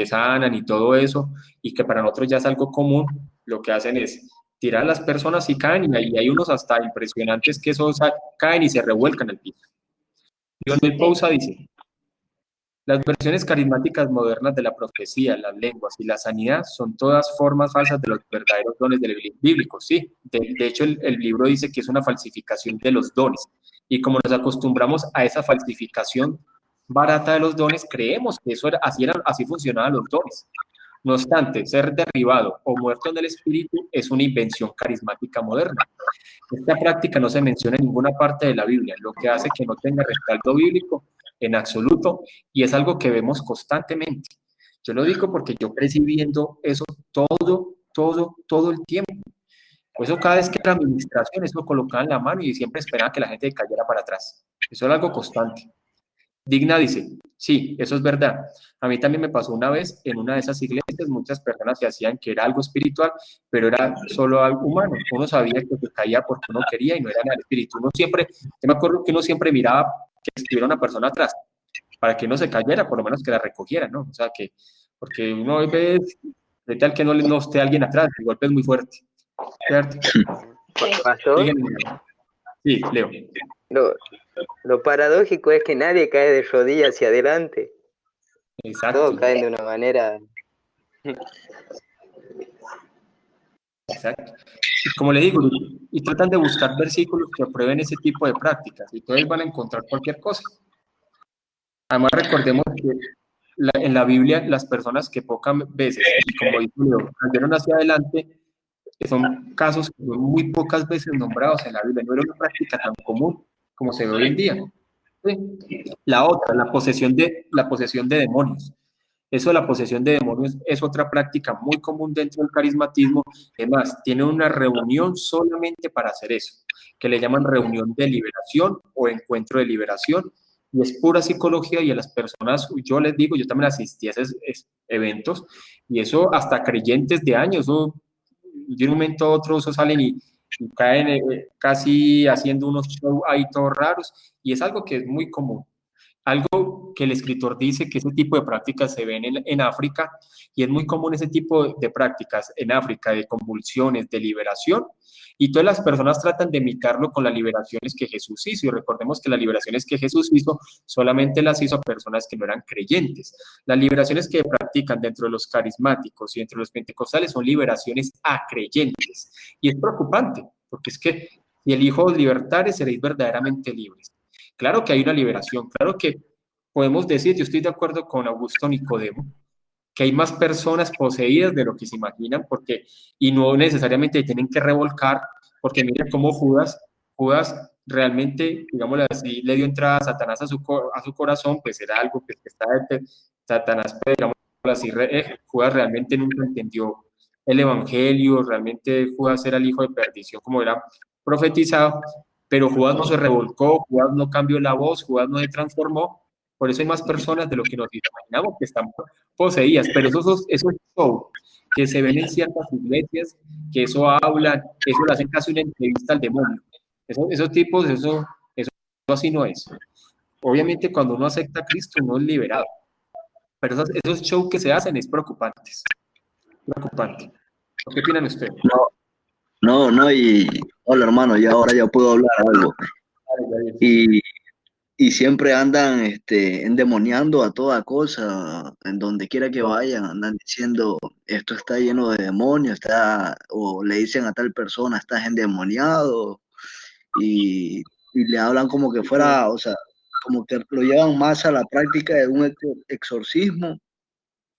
Speaker 1: sanan y todo eso, y que para nosotros ya es algo común, lo que hacen es tirar a las personas y caen, y ahí hay unos hasta impresionantes que esos caen y se revuelcan al piso. Lionel Pousa dice, las versiones carismáticas modernas de la profecía, las lenguas y la sanidad son todas formas falsas de los verdaderos dones del bíblico, sí. De hecho, el libro dice que es una falsificación de los dones. Y como nos acostumbramos a esa falsificación barata de los dones, creemos que así funcionaban los dones. No obstante, ser derribado o muerto en el espíritu es una invención carismática moderna. Esta práctica no se menciona en ninguna parte de la Biblia, lo que hace que no tenga respaldo bíblico en absoluto, y es algo que vemos constantemente. Yo lo digo porque yo crecí viendo eso todo el tiempo. Por eso cada vez que era administración, eso colocaban la mano y siempre esperaban que la gente cayera para atrás. Eso era algo constante. Digna dice, sí, eso es verdad. A mí también me pasó una vez en una de esas iglesias, muchas personas se hacían que era algo espiritual, pero era solo algo humano. Uno sabía que se caía porque uno quería y no era nada espíritu. Yo me acuerdo que uno siempre miraba que estuviera una persona atrás, para que no se cayera, por lo menos que la recogiera, ¿no? O sea, porque uno ve de tal que no esté alguien atrás, el golpe es muy fuerte. ¿Cierto?
Speaker 2: ¿Pastor?
Speaker 1: Sí, Leo.
Speaker 2: Lo paradójico es que nadie cae de rodillas hacia adelante.
Speaker 1: Exacto.
Speaker 2: Todos caen de una manera.
Speaker 1: Exacto. Y como le digo, y tratan de buscar versículos que aprueben ese tipo de prácticas, y entonces van a encontrar cualquier cosa. Además, recordemos que en la Biblia las personas que pocas veces, y como dice Leo, cayeron hacia adelante, son casos que son muy pocas veces nombrados en la Biblia. No era una práctica tan común como se ve hoy en día. ¿Sí? La otra, la posesión de demonios. Eso de la posesión de demonios es otra práctica muy común dentro del carismatismo. Además, tiene una reunión solamente para hacer eso, que le llaman reunión de liberación o encuentro de liberación, y es pura psicología, y a las personas, yo les digo, yo también asistí a esos eventos, y eso hasta creyentes de años, eso, de un momento a otro, eso salen y caen casi haciendo unos shows ahí todos raros, y es algo que es muy común. Algo que el escritor dice que ese tipo de prácticas se ven en África, y es muy común ese tipo de prácticas en África, de convulsiones, de liberación, y todas las personas tratan de imitarlo con las liberaciones que Jesús hizo, y recordemos que las liberaciones que Jesús hizo solamente las hizo a personas que no eran creyentes. Las liberaciones que practican dentro de los carismáticos y dentro de los pentecostales son liberaciones a creyentes, y es preocupante, porque es que si elijo libertades, seréis verdaderamente libres. Claro que hay una liberación, claro que podemos decir, yo estoy de acuerdo con Augusto Nicodemo, que hay más personas poseídas de lo que se imaginan, porque, y no necesariamente tienen que revolcar, porque mira cómo Judas realmente, digámoslo así, le dio entrada a Satanás a su corazón, pues era algo que está de Satanás, pues, digámoslo así, Judas realmente nunca entendió el evangelio, realmente Judas era el hijo de perdición, como era profetizado, pero Judas no se revolcó, Judas no cambió la voz, Judas no se transformó. Por eso hay más personas de lo que nos imaginamos que están poseídas, pero esos shows que se ven en ciertas iglesias, que eso hablan, eso le hacen casi una entrevista al demonio. Esos tipos, eso así no es. Obviamente cuando uno acepta a Cristo, uno es liberado, pero esos shows que se hacen es preocupantes. Preocupante. ¿Qué opinan ustedes?
Speaker 6: No, y hola hermano, ya ahora ya puedo hablar algo. Y siempre andan endemoniando a toda cosa, en donde quiera que vayan, andan diciendo esto está lleno de demonios, o le dicen a tal persona estás endemoniado, y le hablan como que fuera, o sea, como que lo llevan más a la práctica de un exorcismo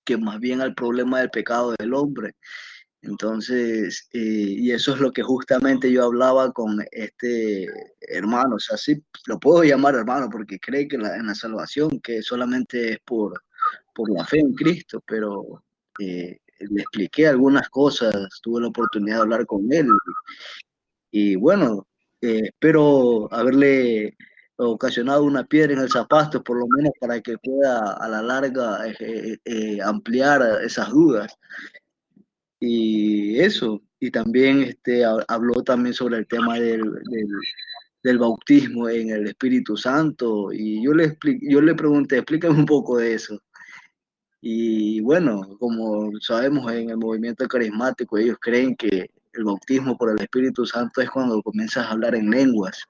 Speaker 6: que más bien al problema del pecado del hombre. Entonces, y eso es lo que justamente yo hablaba con este hermano, o sea, sí, lo puedo llamar hermano porque cree que en la salvación, que solamente es por la fe en Cristo, pero le expliqué algunas cosas, tuve la oportunidad de hablar con él, y bueno, espero haberle ocasionado una piedra en el zapato, por lo menos para que pueda a la larga ampliar esas dudas. Y eso, y también habló también sobre el tema del bautismo en el Espíritu Santo, y yo le pregunté, explícame un poco de eso. Y bueno, como sabemos en el movimiento carismático, ellos creen que el bautismo por el Espíritu Santo es cuando comienzas a hablar en lenguas.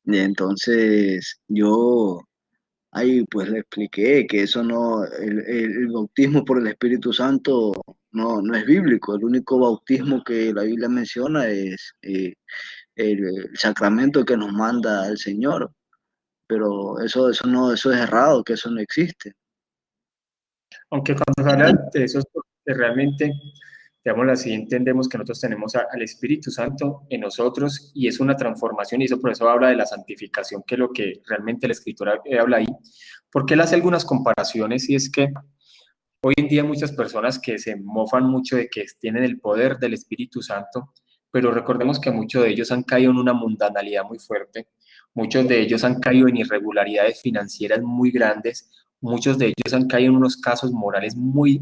Speaker 6: Y entonces yo ahí pues le expliqué que eso no, el bautismo por el Espíritu Santo no es bíblico. El único bautismo que la Biblia menciona es el sacramento que nos manda el Señor. Pero eso es errado, que eso no existe.
Speaker 1: Aunque cuando se habla de eso es porque realmente, digámoslo así, entendemos que nosotros tenemos al Espíritu Santo en nosotros, y es una transformación, y eso por eso habla de la santificación, que es lo que realmente la Escritura habla ahí, porque él hace algunas comparaciones, y es que hoy en día muchas personas que se mofan mucho de que tienen el poder del Espíritu Santo, pero recordemos que muchos de ellos han caído en una mundanalidad muy fuerte, muchos de ellos han caído en irregularidades financieras muy grandes, muchos de ellos han caído en unos casos morales muy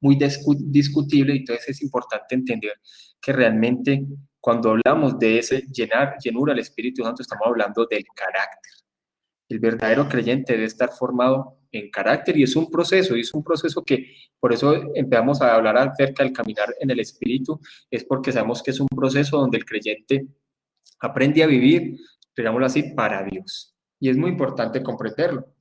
Speaker 1: discutibles, y entonces es importante entender que realmente cuando hablamos de ese llenura del Espíritu Santo, estamos hablando del carácter. El verdadero creyente debe estar formado en carácter, y es un proceso que, por eso empezamos a hablar acerca del caminar en el Espíritu, es porque sabemos que es un proceso donde el creyente aprende a vivir, digámoslo así, para Dios. Y es muy importante comprenderlo.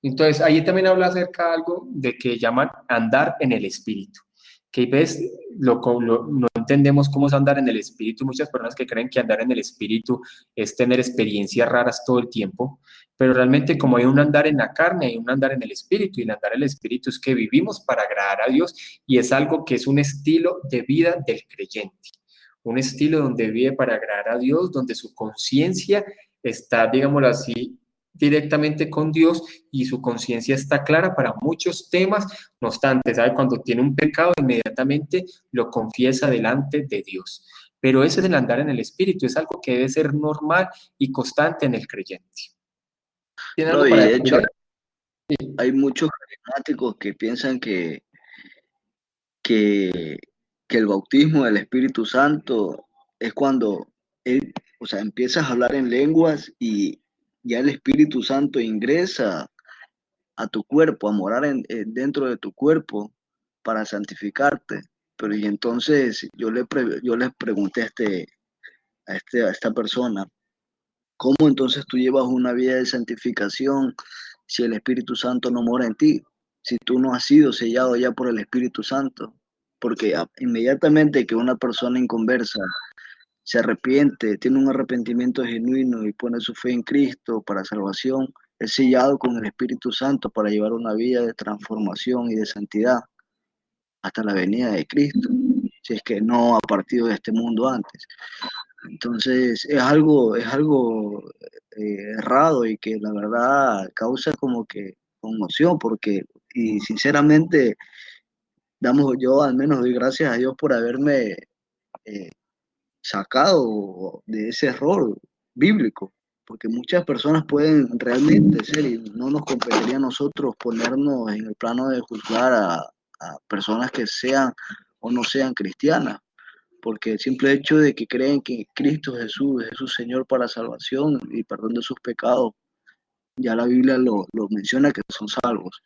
Speaker 1: Entonces, ahí también habla acerca de algo de que llaman andar en el Espíritu, que ves, no entendemos cómo es andar en el Espíritu. Muchas personas que creen que andar en el Espíritu es tener experiencias raras todo el tiempo, pero realmente como hay un andar en la carne, hay un andar en el Espíritu, y el andar en el Espíritu es que vivimos para agradar a Dios, y es algo que es un estilo de vida del creyente, un estilo donde vive para agradar a Dios, donde su conciencia está, digámoslo así, directamente con Dios y su conciencia está clara para muchos temas. No obstante, ¿sabe? Cuando tiene un pecado, inmediatamente lo confiesa delante de Dios. Pero ese es el andar en el Espíritu, es algo que debe ser normal y constante en el creyente. ¿Tiene
Speaker 6: No,
Speaker 1: algo
Speaker 6: y
Speaker 1: para
Speaker 6: de
Speaker 1: decir
Speaker 6: hecho
Speaker 1: ahí?
Speaker 6: hay muchos carismáticos que piensan que, que el bautismo del Espíritu Santo es cuando él, o sea, empiezas a hablar en lenguas y ya el Espíritu Santo ingresa a tu cuerpo, a morar dentro de tu cuerpo para santificarte. Pero y entonces yo les pregunté a esta persona, ¿cómo entonces tú llevas una vida de santificación si el Espíritu Santo no mora en ti? Si tú no has sido sellado ya por el Espíritu Santo. Porque inmediatamente que una persona inconversa se arrepiente, tiene un arrepentimiento genuino y pone su fe en Cristo para salvación, es sellado con el Espíritu Santo para llevar una vida de transformación y de santidad hasta la venida de Cristo, si es que no ha partido de este mundo antes. Entonces es algo errado y que la verdad causa como que conmoción, porque, y sinceramente, yo al menos doy gracias a Dios por haberme eh, sacado de ese error bíblico, porque muchas personas pueden realmente ser, y no nos competiría a nosotros ponernos en el plano de juzgar a personas que sean o no sean cristianas, porque el simple hecho de que creen que Cristo Jesús es su Señor para salvación y perdón de sus pecados, ya la Biblia lo menciona que son salvos,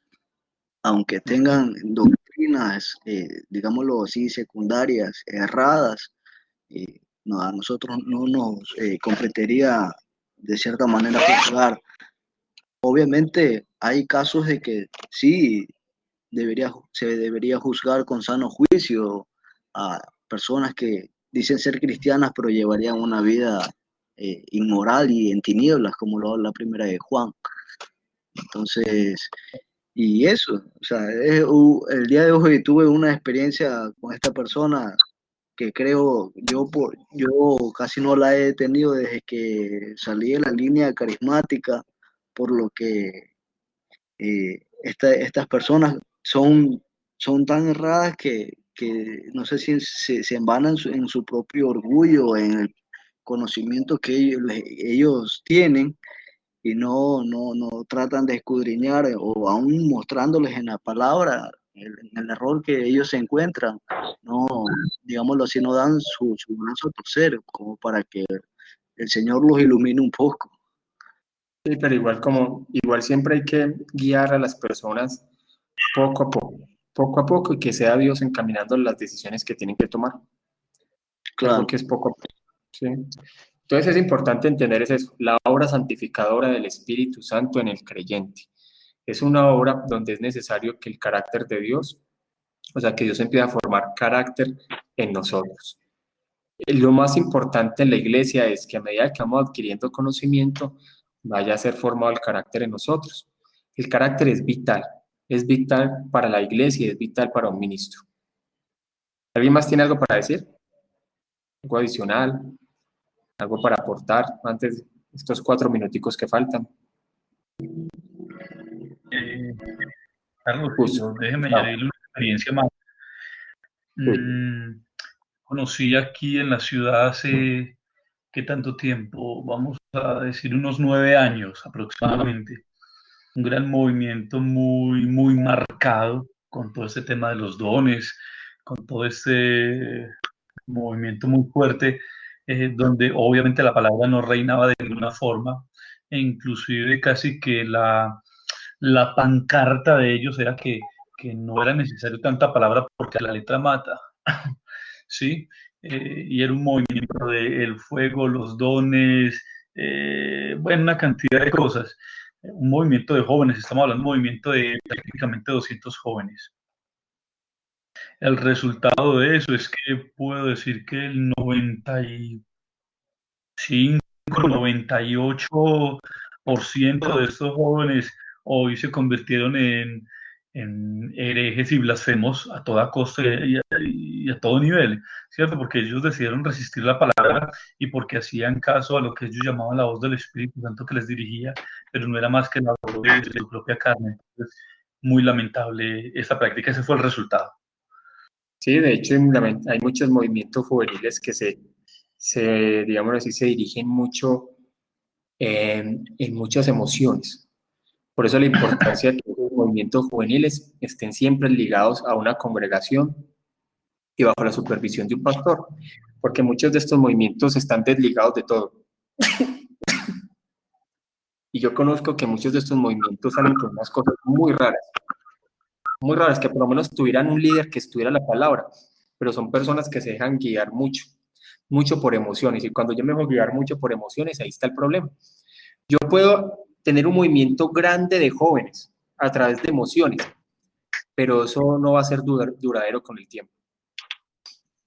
Speaker 6: aunque tengan doctrinas, digámoslo así, secundarias, erradas, no, a nosotros no nos competiría de cierta manera juzgar. Obviamente hay casos de que sí se debería juzgar con sano juicio a personas que dicen ser cristianas pero llevarían una vida inmoral y en tinieblas, como lo habla la primera de Juan. Entonces, y eso, o sea, el día de hoy tuve una experiencia con esta persona que creo yo casi no la he tenido desde que salí de la línea carismática, por lo que estas personas son tan erradas que no sé si se envanan en su propio orgullo, en el conocimiento que ellos tienen y no tratan de escudriñar o aún mostrándoles en la palabra el error que ellos se encuentran, no, digámoslo así, no dan su brazo a torcer como para que el Señor los ilumine un poco.
Speaker 1: Sí, pero igual siempre hay que guiar a las personas poco a poco y que sea Dios encaminando las decisiones que tienen que tomar. Algo
Speaker 6: Claro,
Speaker 1: que es poco a poco. ¿Sí? Entonces es importante entender es eso, la obra santificadora del Espíritu Santo en el creyente. Es una obra donde es necesario que el carácter de Dios, o sea, que Dios empiece a formar carácter en nosotros. Lo más importante en la iglesia es que a medida que vamos adquiriendo conocimiento, vaya a ser formado el carácter en nosotros. El carácter es vital para la iglesia y es vital para un ministro. ¿Alguien más tiene algo para decir? ¿Algo adicional? ¿Algo para aportar antes de estos 4 minuticos que faltan?
Speaker 4: Eh, Carlos,
Speaker 1: Pues,
Speaker 4: yo déjeme
Speaker 1: no,
Speaker 4: añadirle una experiencia más.
Speaker 1: sí.
Speaker 4: Mm, Conocí aquí en la ciudad hace, ¿qué tanto tiempo? Vamos a decir unos 9 años aproximadamente. Un gran movimiento muy, muy marcado con todo este tema de los dones, con todo este movimiento muy fuerte, donde obviamente la palabra no reinaba de ninguna forma, e inclusive casi que la pancarta de ellos era que no era necesario tanta palabra porque la letra mata. ¿Sí? Y era un movimiento de el fuego, los dones, bueno, una cantidad de cosas. Un movimiento de jóvenes, estamos hablando de un movimiento de prácticamente 200 jóvenes. El resultado de eso es que puedo decir que el 95, 98% de estos jóvenes hoy se convirtieron en herejes y blasfemos a toda costa y a todo nivel, ¿cierto? Porque ellos decidieron resistir la palabra y porque hacían caso a lo que ellos llamaban la voz del Espíritu Santo que les dirigía, pero no era más que la voz de su propia carne. Entonces, muy lamentable esta práctica, ese fue el resultado.
Speaker 1: Sí, de hecho, hay muchos movimientos juveniles que digamos así, se dirigen mucho en muchas emociones. Por eso la importancia de que los movimientos juveniles estén siempre ligados a una congregación y bajo la supervisión de un pastor, porque muchos de estos movimientos están desligados de todo. Y yo conozco que muchos de estos movimientos salen con unas cosas muy raras, que por lo menos tuvieran un líder que estuviera la palabra, pero son personas que se dejan guiar mucho por emociones, y cuando yo me dejo guiar mucho por emociones, ahí está el problema. Yo puedo tener un movimiento grande de jóvenes a través de emociones, pero eso no va a ser duradero con el tiempo.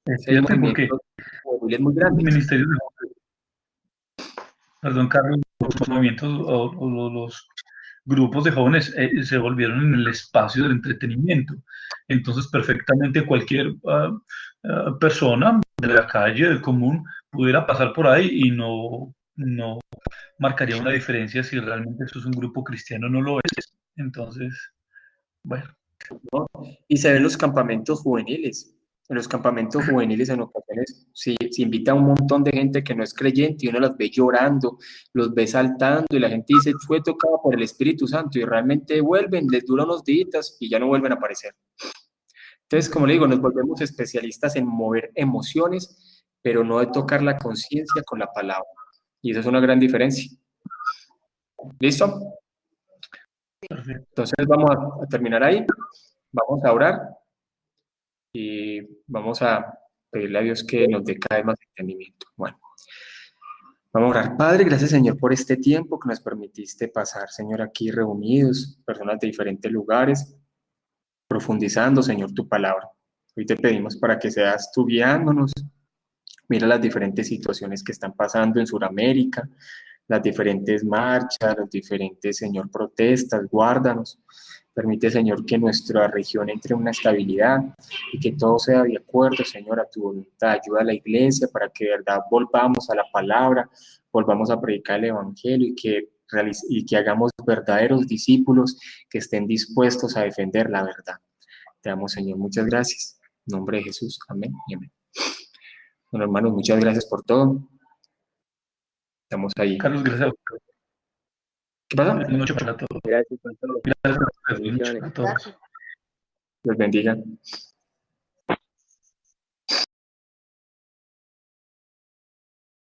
Speaker 1: Hay
Speaker 4: Fíjate porque
Speaker 1: movimientos juveniles muy
Speaker 4: los
Speaker 1: grandes.
Speaker 4: ministerios, perdón, Carlos, los movimientos o los grupos de jóvenes se volvieron en el espacio del entretenimiento. Entonces, perfectamente cualquier persona de la calle, del común, pudiera pasar por ahí y no marcaría una diferencia si realmente eso es un grupo cristiano o no lo es. Entonces, bueno.
Speaker 1: ¿No? Y se ven los campamentos juveniles. En los campamentos juveniles en ocasiones se invita a un montón de gente que no es creyente y uno los ve llorando, los ve saltando y la gente dice, fue tocado por el Espíritu Santo y realmente vuelven, les dura unos días y ya no vuelven a aparecer. Entonces, como le digo, nos volvemos especialistas en mover emociones, pero no de tocar la conciencia con la palabra. Y esa es una gran diferencia. ¿Listo? Entonces vamos a terminar ahí, vamos a orar y vamos a pedirle a Dios que nos dé cada vez más entendimiento. Bueno, vamos a orar. Padre, gracias Señor por este tiempo que nos permitiste pasar, Señor, aquí reunidos, personas de diferentes lugares, profundizando, Señor, tu palabra. Hoy te pedimos para que seas tú guiándonos. Mira las diferentes situaciones que están pasando en Sudamérica, las diferentes marchas, las diferentes, Señor, protestas, guárdanos. Permite, Señor, que nuestra región entre en una estabilidad y que todo sea de acuerdo, Señor, a tu voluntad. Ayuda a la iglesia para que de verdad volvamos a la palabra, volvamos a predicar el Evangelio y que hagamos verdaderos discípulos que estén dispuestos a defender la verdad. Te damos, Señor, muchas gracias. En nombre de Jesús. Amén y amén. Bueno, hermanos, muchas gracias por todo. Estamos ahí.
Speaker 4: Carlos, gracias.
Speaker 1: ¿Qué pasa?
Speaker 4: Buenas noches para todos.
Speaker 2: Gracias por todo.
Speaker 4: Gracias,
Speaker 2: Bendiciones.
Speaker 4: a todos.
Speaker 1: Dios bendiga.